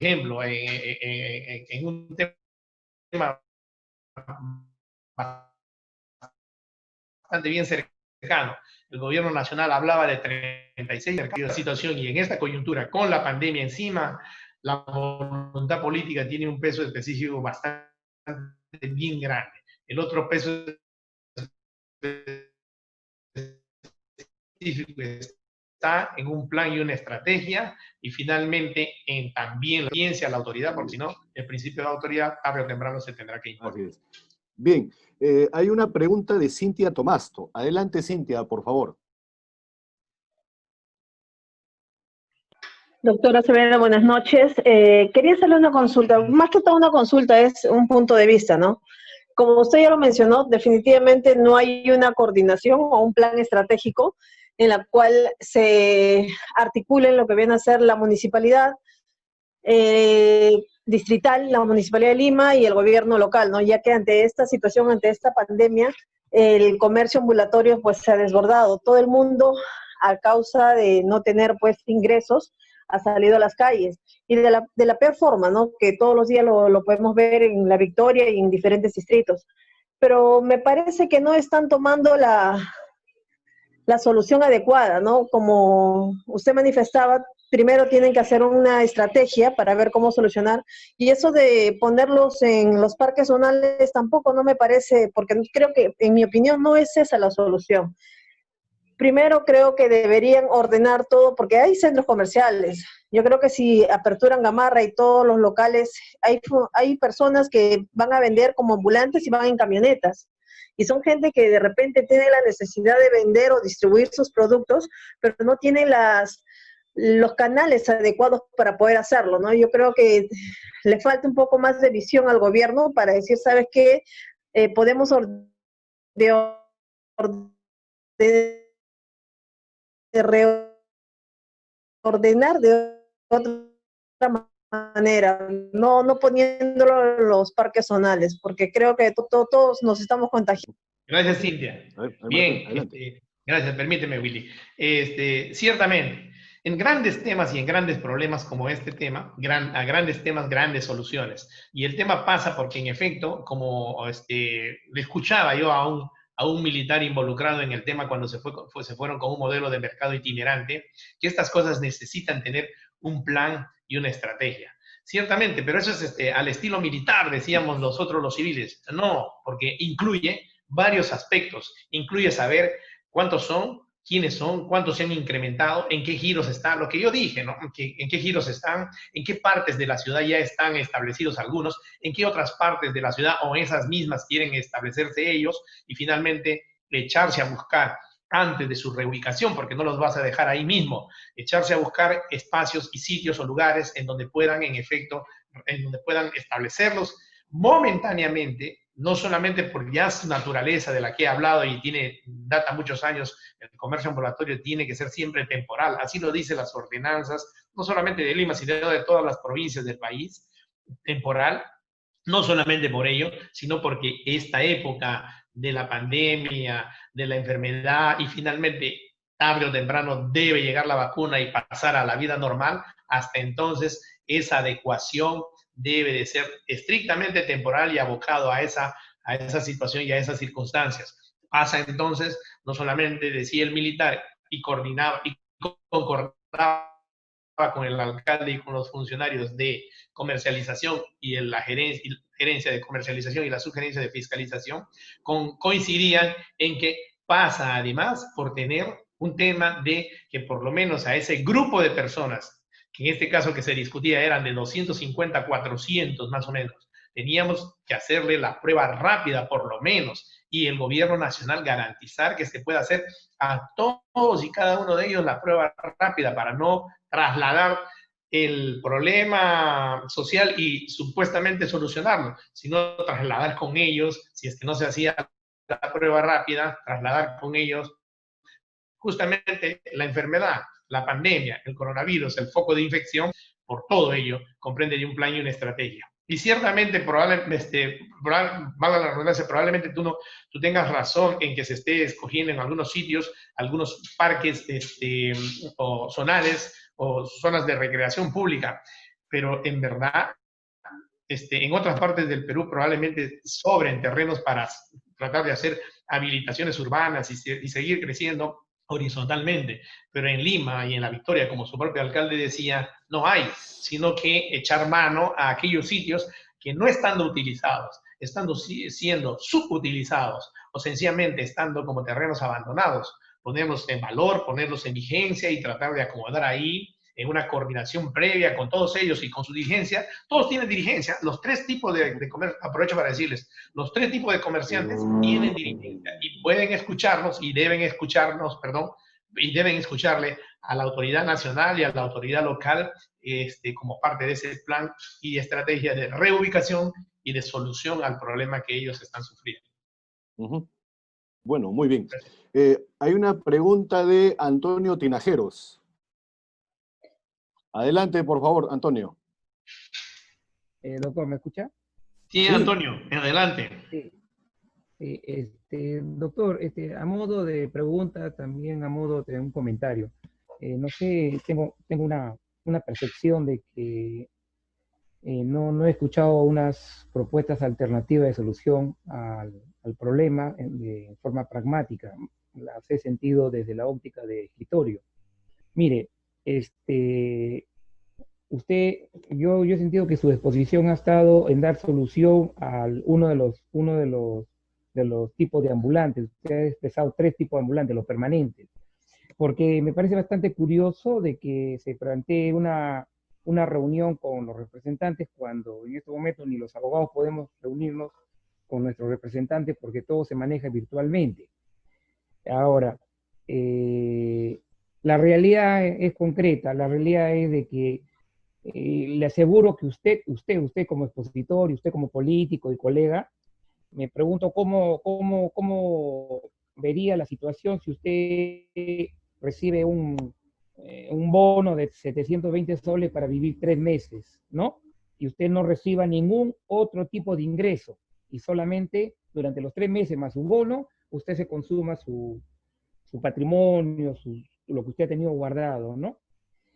ejemplo, en un tema bastante bien cercano, el gobierno nacional hablaba de 36 mercados de situación y en esta coyuntura, con la pandemia encima, la voluntad política tiene un peso específico bastante bien grande. El otro peso específico está en un plan y una estrategia, y finalmente en también la ciencia, la autoridad, porque si no, el principio de autoridad tarde o temprano se tendrá que imponer. Así es. Bien, hay una pregunta de Cintia Tomasto. Adelante, Cintia, por favor. Doctora Severa, buenas noches. Quería hacerle una consulta, más que todo una consulta, es un punto de vista, ¿no? Como usted ya lo mencionó, definitivamente no hay una coordinación o un plan estratégico en la cual se articulen lo que viene a ser la municipalidad distrital, la Municipalidad de Lima y el gobierno local, ¿no? Ya que ante esta situación, ante esta pandemia, el comercio ambulatorio pues se ha desbordado. Todo el mundo, a causa de no tener pues ingresos, ha salido a las calles. Y de la peor forma, ¿no? Que todos los días lo podemos ver en La Victoria y en diferentes distritos. Pero me parece que no están tomando la solución adecuada, ¿no? Como usted manifestaba, primero tienen que hacer una estrategia para ver cómo solucionar, y eso de ponerlos en los parques zonales tampoco no me parece, porque creo que, en mi opinión, no es esa la solución. Primero creo que deberían ordenar todo, porque hay centros comerciales. Yo creo que si aperturan Gamarra y todos los locales, hay personas que van a vender como ambulantes y van en camionetas. Y son gente que de repente tiene la necesidad de vender o distribuir sus productos, pero no tienen los canales adecuados para poder hacerlo, ¿no? Yo creo que le falta un poco más de visión al gobierno para decir, ¿sabes qué? Podemos reordenar de otra manera, no poniéndolo en los parques zonales, porque creo que todos nos estamos contagiando. Gracias, Cintia. Bien, Adelante. gracias, permíteme, Willy. Ciertamente, en grandes temas y en grandes problemas como este tema, a grandes temas, grandes soluciones. Y el tema pasa porque, en efecto, como le escuchaba yo a un militar involucrado en el tema cuando se fueron con un modelo de mercado itinerante, que estas cosas necesitan tener un plan y una estrategia. Ciertamente, pero eso es al estilo militar, decíamos nosotros los civiles. No, porque incluye varios aspectos. Incluye saber cuántos son, quiénes son, cuántos se han incrementado, en qué giros están, lo que yo dije, ¿no? En qué giros están, en qué partes de la ciudad ya están establecidos algunos, en qué otras partes de la ciudad o esas mismas quieren establecerse ellos, y finalmente echarse a buscar antes de su reubicación, porque no los vas a dejar ahí mismo, echarse a buscar espacios y sitios o lugares en donde puedan, en efecto, en donde puedan establecerlos momentáneamente, no solamente por ya su naturaleza de la que he hablado y data muchos años, el comercio ambulatorio tiene que ser siempre temporal, así lo dicen las ordenanzas, no solamente de Lima, sino de todas las provincias del país, temporal, no solamente por ello, sino porque esta época de la pandemia, de la enfermedad, y finalmente tarde o temprano debe llegar la vacuna y pasar a la vida normal, hasta entonces esa adecuación debe de ser estrictamente temporal y abocado a esa situación y a esas circunstancias. Pasa entonces, no solamente decía el militar y coordinaba y concordaba con el alcalde y con los funcionarios de comercialización y en la gerencia de comercialización y la subgerencia de fiscalización, coincidían en que pasa además por tener un tema de que por lo menos a ese grupo de personas, que en este caso que se discutía eran de 250 a 400 más o menos, teníamos que hacerle la prueba rápida por lo menos, y el gobierno nacional garantizar que se pueda hacer a todos y cada uno de ellos la prueba rápida para no trasladar el problema social y supuestamente solucionarlo, sino trasladar con ellos, si es que no se hacía la prueba rápida, trasladar con ellos justamente la enfermedad, la pandemia, el coronavirus, el foco de infección. Por todo ello comprende de un plan y una estrategia. Y ciertamente, probablemente tú tengas razón en que se esté escogiendo en algunos sitios, algunos parques o zonales o zonas de recreación pública, pero en verdad, en otras partes del Perú probablemente sobren terrenos para tratar de hacer habilitaciones urbanas y seguir creciendo horizontalmente, pero en Lima y en La Victoria, como su propio alcalde decía, no hay, sino que echar mano a aquellos sitios que no estando utilizados, estando siendo subutilizados o sencillamente estando como terrenos abandonados, ponerlos en valor, ponerlos en vigencia y tratar de acomodar ahí en una coordinación previa con todos ellos y con su dirigencia. Todos tienen dirigencia, los tres tipos de comercio, aprovecho para decirles, los tres tipos de comerciantes tienen dirigencia y pueden escucharnos y deben escucharnos, perdón, y deben escucharle a la autoridad nacional y a la autoridad local como parte de ese plan y estrategia de reubicación y de solución al problema que ellos están sufriendo. Bueno, muy bien. Hay una pregunta de Antonio Tinajeros. Adelante, por favor, Antonio. Doctor, ¿me escucha? Sí, Antonio, adelante. Sí. Doctor, a modo de pregunta, también a modo de un comentario. No sé, tengo una percepción de que no he escuchado unas propuestas alternativas de solución al problema de forma pragmática. Las he sentido desde la óptica de escritorio. Mire, yo he sentido que su exposición ha estado en dar solución a uno de los tipos de ambulantes. Usted ha expresado 3 tipos de ambulantes, los permanentes. Porque me parece bastante curioso de que se plantee una reunión con los representantes cuando en estos momentos ni los abogados podemos reunirnos con nuestros representantes porque todo se maneja virtualmente. Ahora, la realidad es concreta, la realidad es de que le aseguro que usted como expositor y usted como político y colega, me pregunto cómo vería la situación si usted recibe un bono de 720 soles para vivir 3 meses, ¿no? Y usted no reciba ningún otro tipo de ingreso y solamente durante los 3 meses más su bono, usted se consuma su patrimonio, lo que usted ha tenido guardado, ¿no?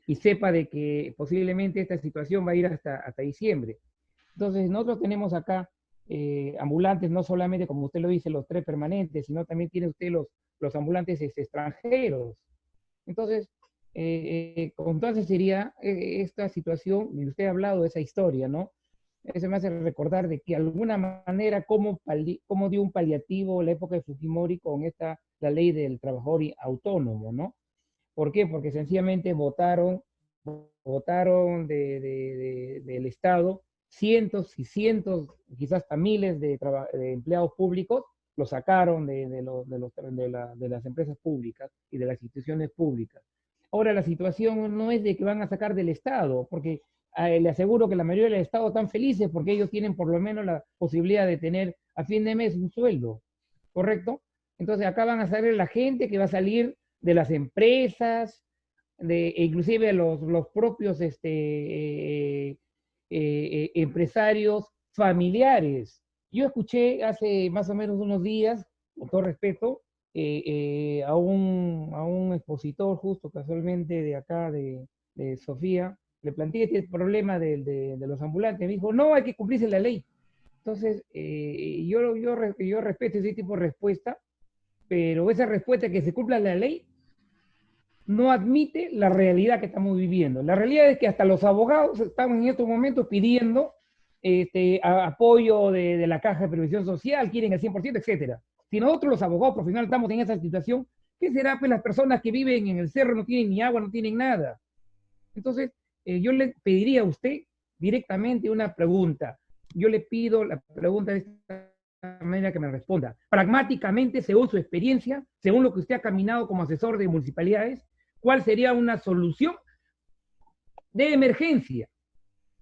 Y sepa de que posiblemente esta situación va a ir hasta diciembre. Entonces, nosotros tenemos acá ambulantes, no solamente, como usted lo dice, los 3 permanentes, sino también tiene usted los ambulantes extranjeros. Entonces, con toda sinceridad, esta situación, y usted ha hablado de esa historia, ¿no? Eso me hace recordar de que de alguna manera cómo dio un paliativo la época de Fujimori con la ley del trabajador autónomo, ¿no? ¿Por qué? Porque sencillamente votaron del Estado cientos y cientos, quizás hasta miles de empleados públicos, los sacaron de las empresas públicas y de las instituciones públicas. Ahora la situación no es de que van a sacar del Estado, porque le aseguro que la mayoría del Estado están felices porque ellos tienen por lo menos la posibilidad de tener a fin de mes un sueldo, ¿correcto? Entonces acá van a salir la gente que va a salir de las empresas, inclusive los propios empresarios familiares. Yo escuché hace más o menos unos días, con todo respeto, a un expositor justo casualmente de acá, de Sofía, le planteé este problema de los ambulantes, me dijo, no, hay que cumplirse la ley. Entonces, yo respeto ese tipo de respuesta, pero esa respuesta que se cumpla la ley no admite la realidad que estamos viviendo. La realidad es que hasta los abogados están en estos momentos pidiendo apoyo de la Caja de Previsión Social, quieren el 100%, etcétera. Si nosotros los abogados profesionales estamos en esa situación, ¿qué será? Pues las personas que viven en el cerro no tienen ni agua, no tienen nada. Entonces, yo le pediría a usted directamente una pregunta. Yo le pido la pregunta de esta manera que me responda. Pragmáticamente, según su experiencia, según lo que usted ha caminado como asesor de municipalidades, ¿cuál sería una solución de emergencia?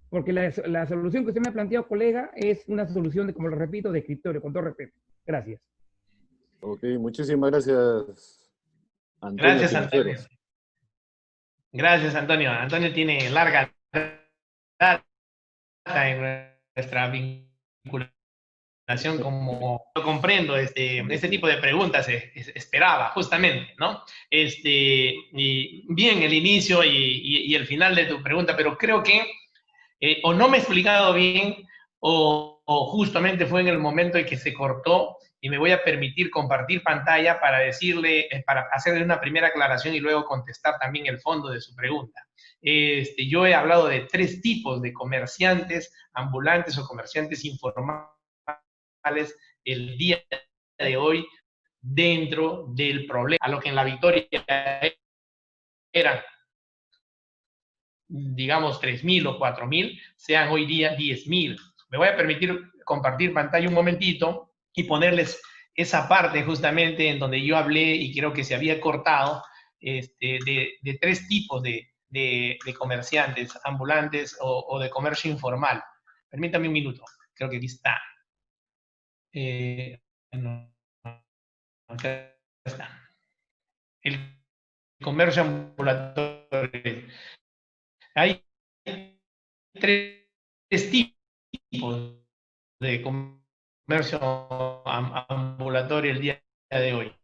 Porque la solución que usted me ha planteado, colega, es una solución, como lo repito, de escritorio, con todo respeto. Gracias. Ok, muchísimas gracias, Antonio. Gracias, Antonio. Gracias, Antonio. Antonio tiene larga data en nuestra vinculación, como lo comprendo, este tipo de preguntas esperaba, justamente, ¿no? Y bien el inicio y el final de tu pregunta, pero creo que o no me he explicado bien o justamente fue en el momento en que se cortó y me voy a permitir compartir pantalla para decirle, para hacerle una primera aclaración y luego contestar también el fondo de su pregunta. Yo he hablado de 3 tipos de comerciantes ambulantes o comerciantes informales el día de hoy dentro del problema. A lo que en La Victoria eran, digamos, 3.000 o 4.000, sean hoy día 10.000. Me voy a permitir compartir pantalla un momentito y ponerles esa parte justamente en donde yo hablé y creo que se había cortado de 3 tipos de comerciantes ambulantes o de comercio informal. Permítame un minuto, creo que aquí está. No, acá está. El comercio ambulatorio. Hay 3 tipos de comercio ambulatorio el día de hoy.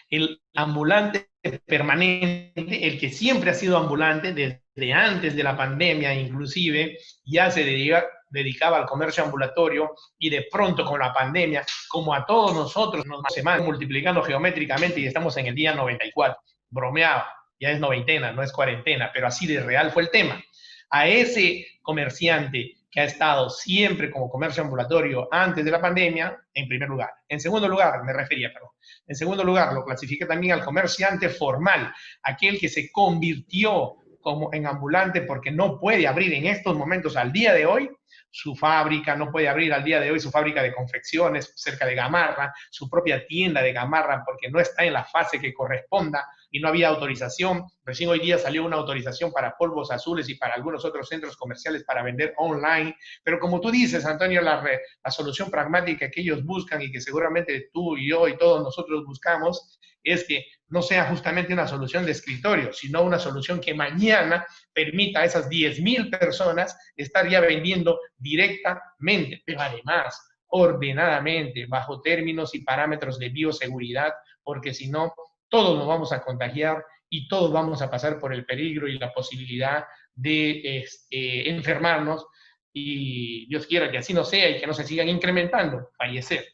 El ambulante permanente, el que siempre ha sido ambulante desde antes de la pandemia inclusive, ya se dedicaba al comercio ambulatorio y de pronto con la pandemia, como a todos nosotros, se van multiplicando geométricamente y estamos en el día 94. Bromeaba, ya es noventena, no es cuarentena, pero así de real fue el tema. A ese comerciante que ha estado siempre como comercio ambulatorio antes de la pandemia, en primer lugar. En segundo lugar, me refería, perdón. En segundo lugar, lo clasifiqué también al comerciante formal, aquel que se convirtió como en ambulante porque no puede abrir en estos momentos, al día de hoy, su fábrica, no puede abrir al día de hoy su fábrica de confecciones cerca de Gamarra, su propia tienda de Gamarra porque no está en la fase que corresponda y no había autorización. Recién hoy día salió una autorización para polvos azules y para algunos otros centros comerciales para vender online. Pero como tú dices, Antonio, la solución pragmática que ellos buscan y que seguramente tú y yo y todos nosotros buscamos es que no sea justamente una solución de escritorio, sino una solución que mañana permita a esas 10.000 personas estar ya vendiendo directamente, pero además ordenadamente, bajo términos y parámetros de bioseguridad, porque si no, todos nos vamos a contagiar y todos vamos a pasar por el peligro y la posibilidad de enfermarnos, y Dios quiera que así no sea y que no se sigan incrementando, fallecer.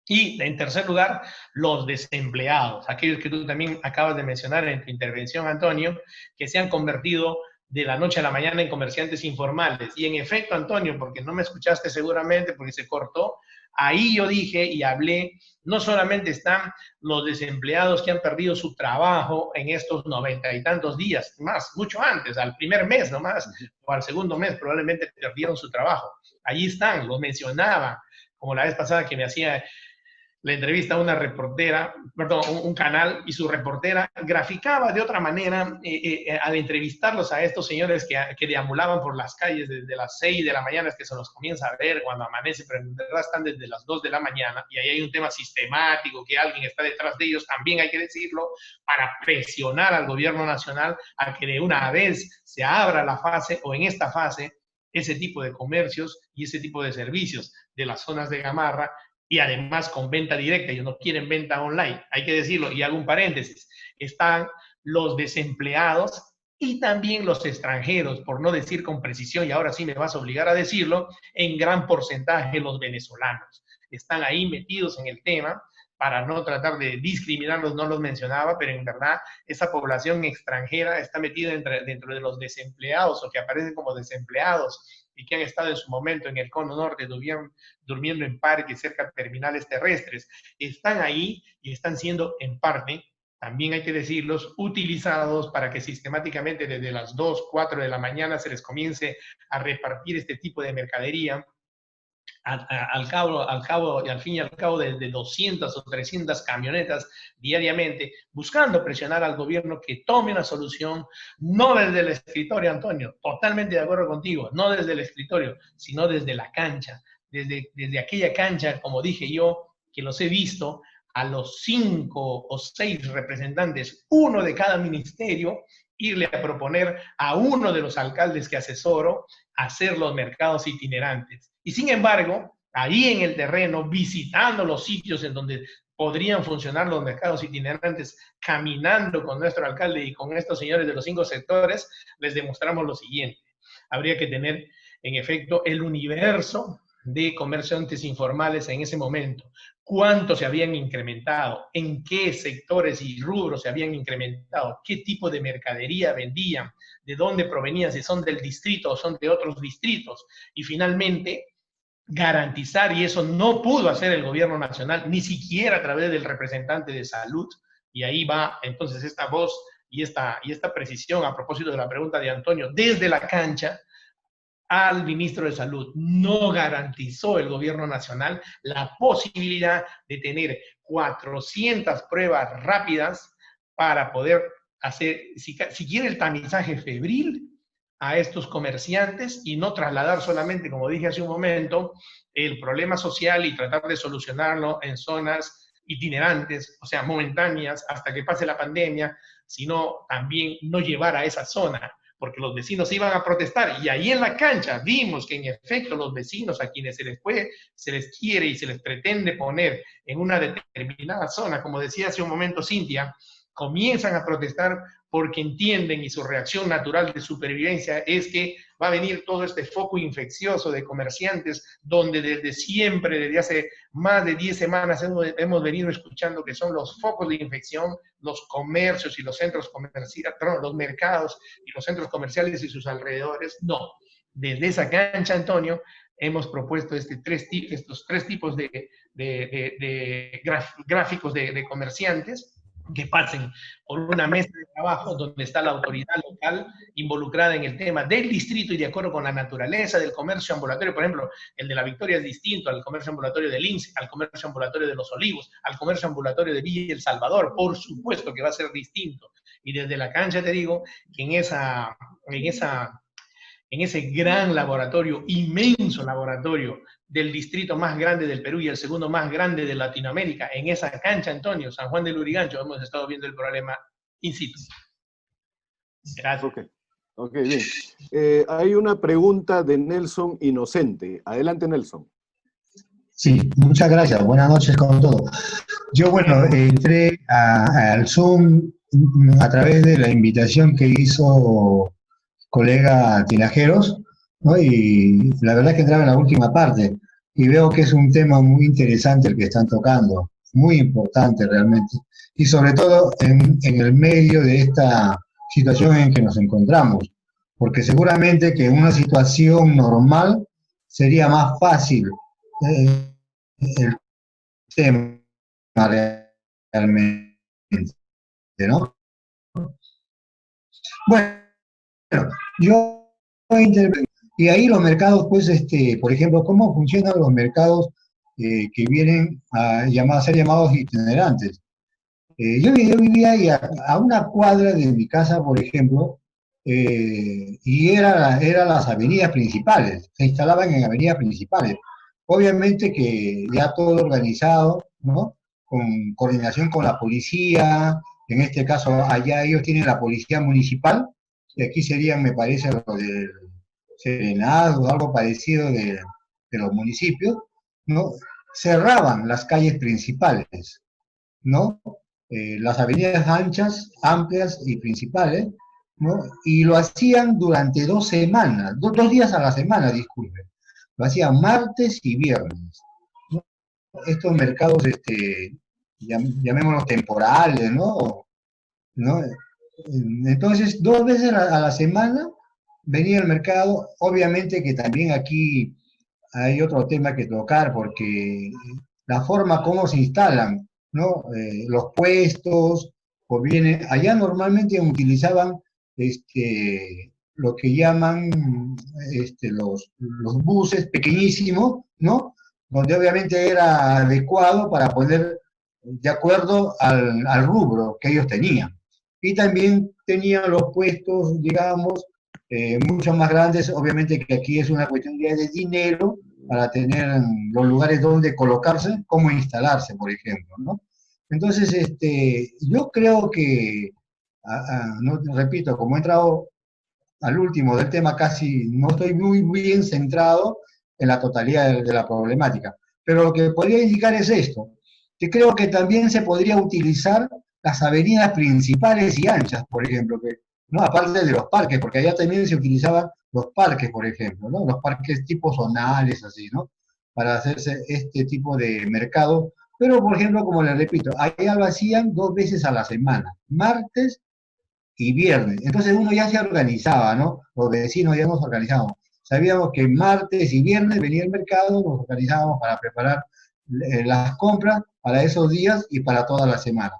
Y en tercer lugar, los desempleados, aquellos que tú también acabas de mencionar en tu intervención, Antonio, que se han convertido de la noche a la mañana en comerciantes informales. Y en efecto, Antonio, porque no me escuchaste seguramente, porque se cortó, ahí yo dije y hablé, no solamente están los desempleados que han perdido su trabajo en estos 90 y tantos días, más, mucho antes, al primer mes nomás, o al segundo mes probablemente perdieron su trabajo. Allí están, los mencionaba, como la vez pasada que me hacía la entrevista a una reportera, perdón, un canal, y su reportera graficaba de otra manera al entrevistarlos a estos señores que deambulaban por las calles desde las 6 de la mañana, es que se los comienza a ver cuando amanece, pero en verdad están desde las 2 de la mañana, y ahí hay un tema sistemático, que alguien está detrás de ellos, también hay que decirlo, para presionar al gobierno nacional a que de una vez se abra la fase, o en esta fase, ese tipo de comercios y ese tipo de servicios de las zonas de Gamarra, y además con venta directa. Ellos no quieren venta online, hay que decirlo. Y hago un paréntesis, están los desempleados y también los extranjeros, por no decir con precisión, y ahora sí me vas a obligar a decirlo, en gran porcentaje los venezolanos. Están ahí metidos en el tema, para no tratar de discriminarlos, no los mencionaba, pero en verdad esa población extranjera está metida dentro de los desempleados, o que aparecen como desempleados, y que han estado en su momento en el cono norte durmiendo en parques cerca de terminales terrestres. Están ahí y están siendo en parte, también hay que decirlos, utilizados para que sistemáticamente desde las 2, 4 de la mañana se les comience a repartir este tipo de mercadería. Al cabo y al fin y al cabo de 200 o 300 camionetas diariamente, buscando presionar al gobierno que tome una solución, no desde el escritorio, Antonio, totalmente de acuerdo contigo, no desde el escritorio, sino desde la cancha, desde aquella cancha, como dije yo, que los he visto, a los 5 o 6 representantes, uno de cada ministerio, irle a proponer a uno de los alcaldes que asesoro hacer los mercados itinerantes. Y sin embargo, ahí en el terreno, visitando los sitios en donde podrían funcionar los mercados itinerantes, caminando con nuestro alcalde y con estos señores de los 5 sectores, les demostramos lo siguiente. Habría que tener, en efecto, el universo de comerciantes informales en ese momento. ¿Cuántos se habían incrementado? ¿En qué sectores y rubros se habían incrementado? ¿Qué tipo de mercadería vendían? ¿De dónde provenían? Si son del distrito o son de otros distritos. Y finalmente, garantizar, y eso no pudo hacer el gobierno nacional, ni siquiera a través del representante de salud, y ahí va entonces esta voz y esta precisión a propósito de la pregunta de Antonio, desde la cancha al ministro de Salud. No garantizó el gobierno nacional la posibilidad de tener 400 pruebas rápidas para poder hacer, siquiera el tamizaje febril a estos comerciantes y no trasladar solamente, como dije hace un momento, el problema social y tratar de solucionarlo en zonas itinerantes, o sea, momentáneas, hasta que pase la pandemia, sino también no llevar a esa zona, porque los vecinos iban a protestar, y ahí en la cancha vimos que en efecto los vecinos a quienes se les quiere y se les pretende poner en una determinada zona, como decía hace un momento Cintia, comienzan a protestar porque entienden, y su reacción natural de supervivencia es que va a venir todo este foco infeccioso de comerciantes, donde desde siempre, desde hace más de 10 semanas hemos venido escuchando que son los focos de infección, los comercios y los centros comerciales, perdón, los mercados y los centros comerciales y sus alrededores. No, desde esa cancha, Antonio, hemos propuesto estos tres tipos de gráficos de comerciantes, que pasen por una mesa de trabajo donde está la autoridad local involucrada en el tema del distrito y de acuerdo con la naturaleza del comercio ambulatorio. Por ejemplo, el de La Victoria es distinto al comercio ambulatorio del INSE, al comercio ambulatorio de Los Olivos, al comercio ambulatorio de Villa El Salvador. Por supuesto que va a ser distinto. Y desde la cancha te digo que en ese gran laboratorio, inmenso laboratorio del distrito más grande del Perú y el segundo más grande de Latinoamérica, en esa cancha, Antonio, San Juan de Lurigancho, hemos estado viendo el problema in situ. Gracias. Ok, bien. Hay una pregunta de Nelson Inocente. Adelante, Nelson. Sí, muchas gracias. Buenas noches con todos. Yo, bueno, entré al Zoom a través de la invitación que hizo colega Tinajeros, ¿no? Y la verdad es que entraba en la última parte y veo que es un tema muy interesante el que están tocando, muy importante realmente, y sobre todo en el medio de esta situación en que nos encontramos, porque seguramente que en una situación normal sería más fácil el tema realmente, ¿no? Bueno, yo y ahí los mercados, pues, por ejemplo, ¿cómo funcionan los mercados que vienen a ser llamados itinerantes? Yo vivía ahí a una cuadra de mi casa, por ejemplo, y eran las avenidas principales, se instalaban en avenidas principales. Obviamente que ya todo organizado, ¿no? Con coordinación con la policía, en este caso allá ellos tienen la policía municipal, y aquí serían, me parece, los del Serenado o algo parecido de los municipios, ¿no? Cerraban las calles principales, ¿no? Las avenidas anchas, amplias y principales, ¿no? Y lo hacían durante 2 semanas, 2 días a la semana, disculpen. Lo hacían martes y viernes, ¿no? Estos mercados, llamémoslos temporales, ¿no? Entonces, 2 veces a la semana venía el mercado. Obviamente que también aquí hay otro tema que tocar, porque la forma como se instalan, ¿no? Los puestos, o viene, allá normalmente utilizaban lo que llaman los buses pequeñísimos, ¿no? Donde obviamente era adecuado para poner de acuerdo al rubro que ellos tenían. Y también tenían los puestos, digamos, mucho más grandes. Obviamente que aquí es una cuestión de dinero para tener los lugares donde colocarse, cómo instalarse, por ejemplo, ¿no? Entonces, yo creo que, no, repito, como he entrado al último del tema, casi no estoy muy bien centrado en la totalidad de la problemática. Pero lo que podría indicar es esto, que creo que también se podría utilizar las avenidas principales y anchas, por ejemplo, ¿no? Aparte de los parques, porque allá también se utilizaban los parques, por ejemplo, ¿no? Los parques tipo zonales, así, ¿no? Para hacerse este tipo de mercado. Pero, por ejemplo, como les repito, allá lo hacían 2 veces a la semana, martes y viernes. Entonces uno ya se organizaba, ¿no? Los vecinos ya nos organizábamos. sabíamos que martes y viernes venía el mercado, nos organizábamos para preparar las compras para esos días y para toda la semana.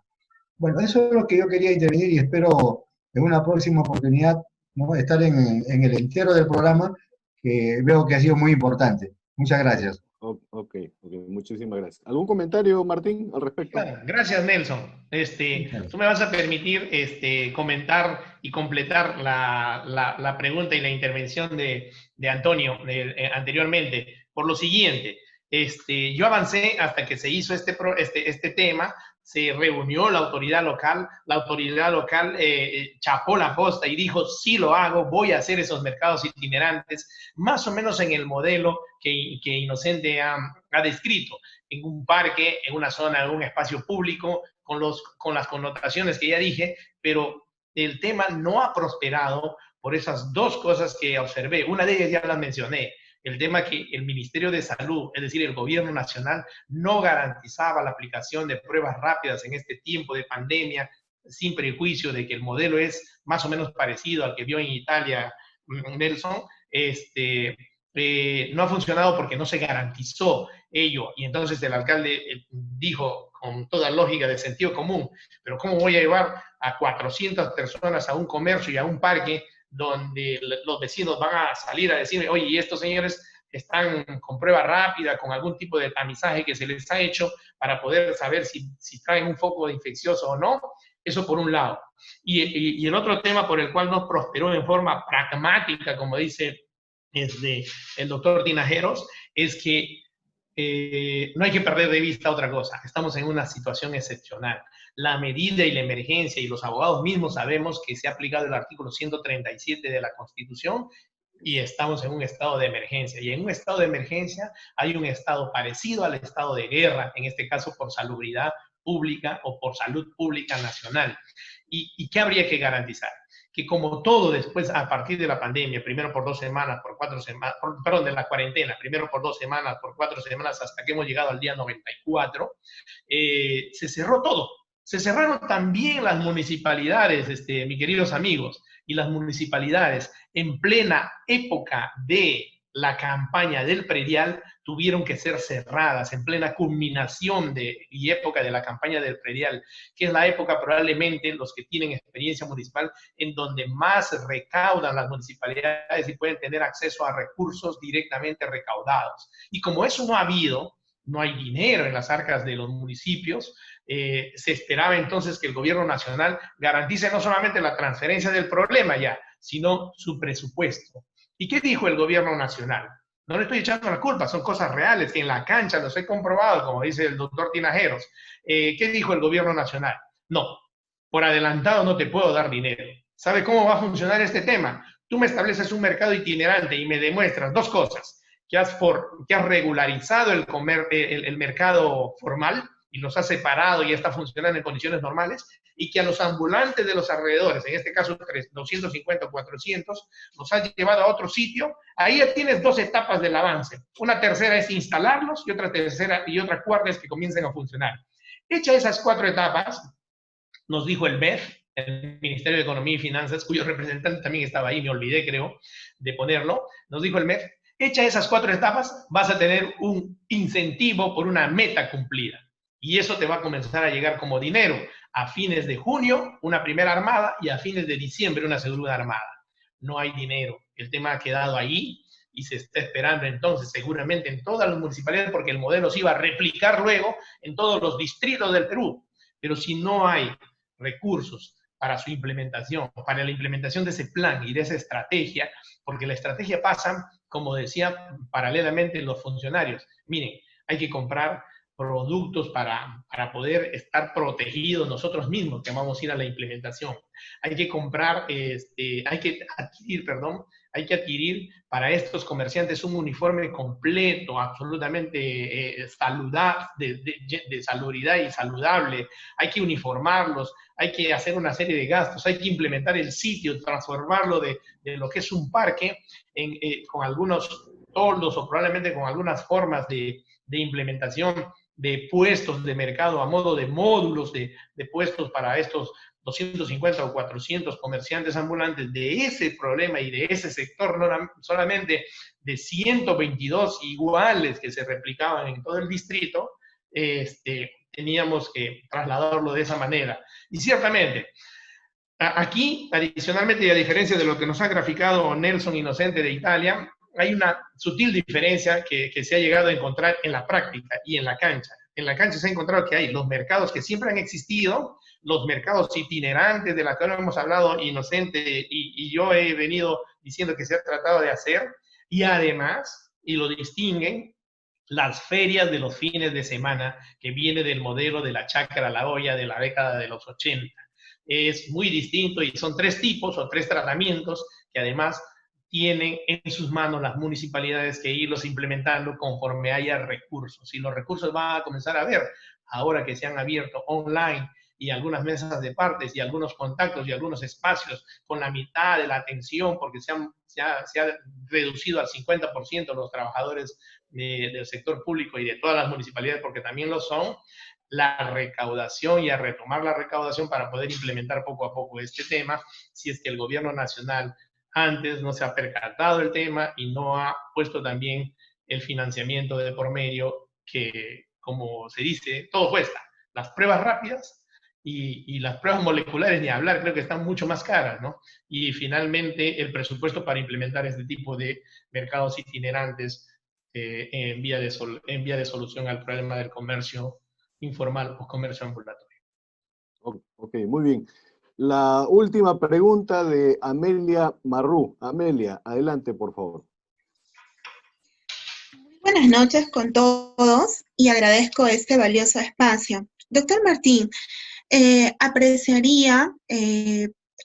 Bueno, eso es lo que yo quería intervenir y espero en una próxima oportunidad, ¿no?, estar en el entero del programa, que veo que ha sido muy importante. Muchas gracias. Ok, muchísimas gracias. ¿Algún comentario, Martín, al respecto? Claro, gracias, Nelson. Tú me vas a permitir comentar y completar la pregunta y la intervención de Antonio anteriormente, por lo siguiente. Yo avancé hasta que se hizo este tema, se reunió la autoridad local chapó la posta y dijo, sí lo hago, voy a hacer esos mercados itinerantes, más o menos en el modelo que Inocente ha descrito, en un parque, en una zona, en un espacio público, con las connotaciones que ya dije, pero el tema no ha prosperado por esas dos cosas que observé. Una de ellas ya las mencioné, el tema que el Ministerio de Salud, es decir, el gobierno nacional, no garantizaba la aplicación de pruebas rápidas en este tiempo de pandemia, sin prejuicio de que el modelo es más o menos parecido al que vio en Italia Nelson. No ha funcionado porque no se garantizó ello. Y entonces el alcalde dijo con toda lógica de sentido común, pero ¿cómo voy a llevar a 400 personas a un comercio y a un parque donde los vecinos van a salir a decirme, oye, y estos señores están con prueba rápida, con algún tipo de tamizaje que se les ha hecho para poder saber si traen un foco infeccioso o no? Eso por un lado. Y el otro tema por el cual no prosperó en forma pragmática, como dice el doctor Tinajeros, es que no hay que perder de vista otra cosa. Estamos en una situación excepcional. La medida y la emergencia, y los abogados mismos sabemos que se ha aplicado el artículo 137 de la Constitución y estamos en un estado de emergencia. Y en un estado de emergencia hay un estado parecido al estado de guerra, en este caso por salubridad pública o por salud pública nacional. ¿Y qué habría que garantizar? Que como todo después, a partir de la pandemia, primero por 2 semanas, por 4 semanas, perdón, de la cuarentena, primero por 2 semanas, por 4 semanas, hasta que hemos llegado al día 94, se cerró todo. Se cerraron también las municipalidades, mis queridos amigos, y las municipalidades en plena época de la campaña del predial tuvieron que ser cerradas en plena culminación y época de la campaña del predial, que es la época probablemente, los que tienen experiencia municipal, en donde más recaudan las municipalidades y pueden tener acceso a recursos directamente recaudados. Y como eso no ha habido, no hay dinero en las arcas de los municipios, se esperaba entonces que el gobierno nacional garantice no solamente la transferencia del problema ya, sino su presupuesto. ¿Y qué dijo el gobierno nacional? No le estoy echando la culpa, son cosas reales que en la cancha los he comprobado, como dice el doctor Tinajeros. ¿Qué dijo el gobierno nacional? No, por adelantado no te puedo dar dinero. ¿Sabe cómo va a funcionar este tema? Tú me estableces un mercado itinerante y me demuestras dos cosas, que has regularizado el mercado formal y los has separado y ya está funcionando en condiciones normales, y que a los ambulantes de los alrededores, en este caso 250 o 400, los has llevado a otro sitio. Ahí ya tienes 2 etapas del avance. Una tercera es instalarlos y otra cuarta es que comiencen a funcionar. Hecha esas 4 etapas, nos dijo el MEF, el Ministerio de Economía y Finanzas, cuyo representante también estaba ahí, me olvidé creo de ponerlo, nos dijo el MEF, hecha esas 4 etapas, vas a tener un incentivo por una meta cumplida. Y eso te va a comenzar a llegar como dinero. A fines de junio, una primera armada, y a fines de diciembre, una segunda armada. No hay dinero. El tema ha quedado ahí y se está esperando entonces seguramente en todas las municipalidades, porque el modelo se iba a replicar luego en todos los distritos del Perú. Pero si no hay recursos para su implementación, para la implementación de ese plan y de esa estrategia, porque la estrategia pasa, como decía paralelamente los funcionarios, miren, hay que comprar productos para poder estar protegidos nosotros mismos que vamos a ir a la implementación. Hay que comprar, hay que adquirir para estos comerciantes un uniforme completo, absolutamente saludable, de salubridad y saludable. Hay que uniformarlos, hay que hacer una serie de gastos, hay que implementar el sitio, transformarlo de lo que es un parque con algunos toldos o probablemente con algunas formas de implementación de puestos de mercado a modo de módulos de puestos para estos 250 o 400 comerciantes ambulantes, de ese problema y de ese sector, no solamente de 122 iguales que se replicaban en todo el distrito, teníamos que trasladarlo de esa manera. Y ciertamente, aquí, adicionalmente, y a diferencia de lo que nos ha graficado Nelson Inocente de Italia, hay una sutil diferencia que se ha llegado a encontrar en la práctica y en la cancha. En la cancha se ha encontrado que hay los mercados que siempre han existido, los mercados itinerantes de los que hemos hablado Inocente y yo he venido diciendo que se ha tratado de hacer, y además, y lo distinguen, las ferias de los fines de semana que viene del modelo de la Chácara La Olla de la década de los 80. Es muy distinto y son tres tipos o tres tratamientos que además tienen en sus manos las municipalidades que irlos implementando conforme haya recursos. Y los recursos van a comenzar a ver ahora que se han abierto online y algunas mesas de partes y algunos contactos y algunos espacios con la mitad de la atención, porque se ha reducido al 50% los trabajadores del sector público y de todas las municipalidades, porque también lo son, la recaudación y a retomar la recaudación para poder implementar poco a poco este tema, si es que el gobierno nacional antes no se ha percatado del tema y no ha puesto también el financiamiento de por medio que, como se dice, todo cuesta. Las pruebas rápidas y las pruebas moleculares, ni hablar, creo que están mucho más caras, ¿no? Y finalmente el presupuesto para implementar este tipo de mercados itinerantes en vía de solución al problema del comercio informal o comercio ambulatorio. Ok, muy bien. La última pregunta de Amelia Marrú. Amelia, adelante, por favor. Buenas noches con todos y agradezco este valioso espacio. Doctor Martín, apreciaría,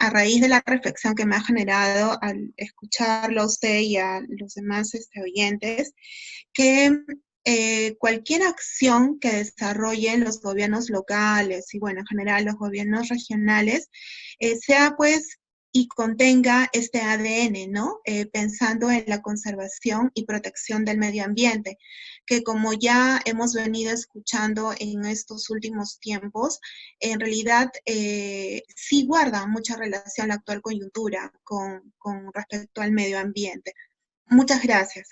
a raíz de la reflexión que me ha generado al escucharlo a usted y a los demás oyentes, que cualquier acción que desarrollen los gobiernos locales y, bueno, en general los gobiernos regionales, sea pues y contenga este ADN, ¿no? Pensando en la conservación y protección del medio ambiente, que como ya hemos venido escuchando en estos últimos tiempos, en realidad sí guarda mucha relación la actual coyuntura con respecto al medio ambiente. Muchas gracias.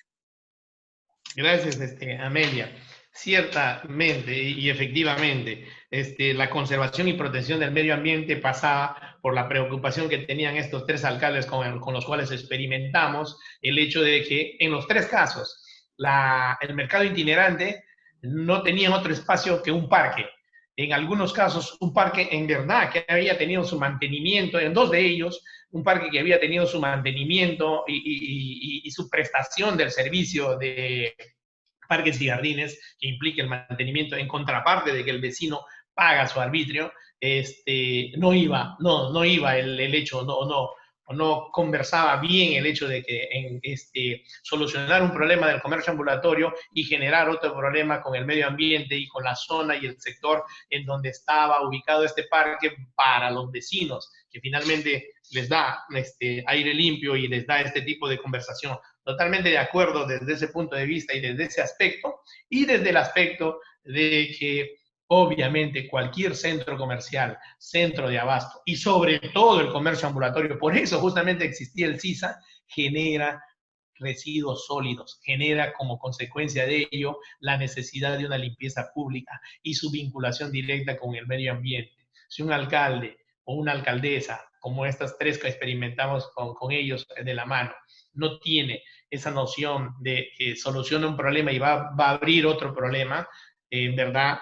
Gracias, Amelia. Ciertamente y efectivamente, la conservación y protección del medio ambiente pasaba por la preocupación que tenían estos tres alcaldes con los cuales experimentamos el hecho de que en los tres casos el mercado itinerante no tenía otro espacio que un parque. En algunos casos, un parque en verdad que había tenido su mantenimiento, en dos de ellos, un parque que había tenido su mantenimiento y su prestación del servicio de parques y jardines, que implica el mantenimiento en contraparte de que el vecino paga su arbitrio, no iba el hecho, no conversaba bien el hecho de que solucionar un problema del comercio ambulatorio y generar otro problema con el medio ambiente y con la zona y el sector en donde estaba ubicado este parque para los vecinos, que finalmente les da aire limpio y les da este tipo de conversación. Totalmente de acuerdo desde ese punto de vista y desde ese aspecto, y desde el aspecto de que obviamente cualquier centro comercial, centro de abasto y sobre todo el comercio ambulatorio, por eso justamente existía el CISA, genera residuos sólidos, genera como consecuencia de ello la necesidad de una limpieza pública y su vinculación directa con el medio ambiente. Si un alcalde o una alcaldesa, como estas tres que experimentamos con ellos de la mano, no tiene esa noción de que soluciona un problema y va a abrir otro problema, en verdad,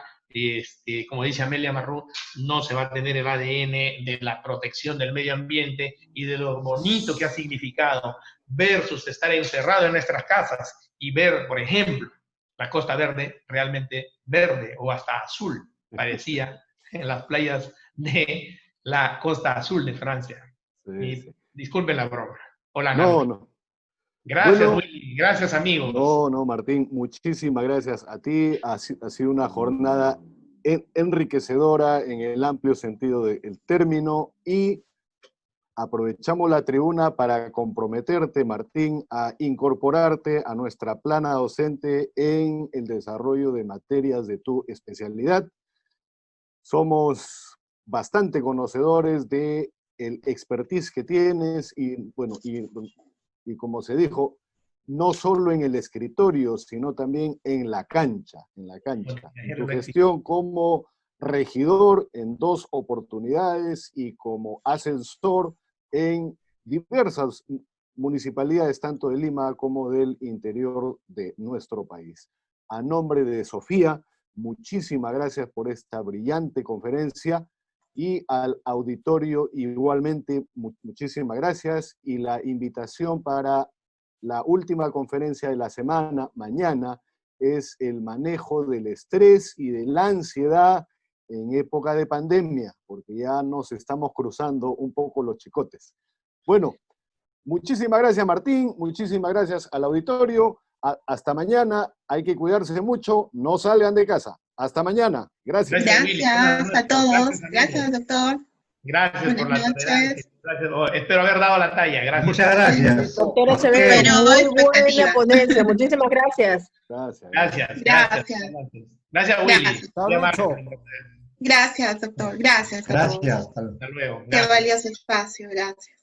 como dice Amelia Marrú, no se va a tener el ADN de la protección del medio ambiente y de lo bonito que ha significado versus estar encerrado en nuestras casas y ver, por ejemplo, la Costa Verde realmente verde o hasta azul, parecía en las playas de la Costa Azul de Francia. Sí. Disculpen la broma. Hola, no. Gracias, bueno, Willy. Gracias, amigos. No, Martín, muchísimas gracias a ti. Ha sido una jornada enriquecedora en el amplio sentido del término y aprovechamos la tribuna para comprometerte, Martín, a incorporarte a nuestra plana docente en el desarrollo de materias de tu especialidad. Somos bastante conocedores de el expertise que tienes y, bueno, y como se dijo, no solo en el escritorio, sino también en la cancha, en tu gestión como regidor en 2 oportunidades y como asesor en diversas municipalidades, tanto de Lima como del interior de nuestro país. A nombre de Sofía, muchísimas gracias por esta brillante conferencia y al auditorio igualmente muchísimas gracias y la invitación para la última conferencia de la semana, mañana, es el manejo del estrés y de la ansiedad en época de pandemia, porque ya nos estamos cruzando un poco los chicotes. Bueno, muchísimas gracias Martín, muchísimas gracias al auditorio, hasta mañana, hay que cuidarse mucho, no salgan de casa. Hasta mañana, gracias. Gracias a todos, gracias doctor. Gracias por la tolerancia. Gracias. Espero haber dado la talla. Gracias. Muchas gracias. Doctora Acevedo, muy buena ponencia. Muchísimas gracias. Gracias. Gracias, Willy. Gracias, doctor. Gracias. Gracias. Hasta luego. Qué valioso espacio. Gracias.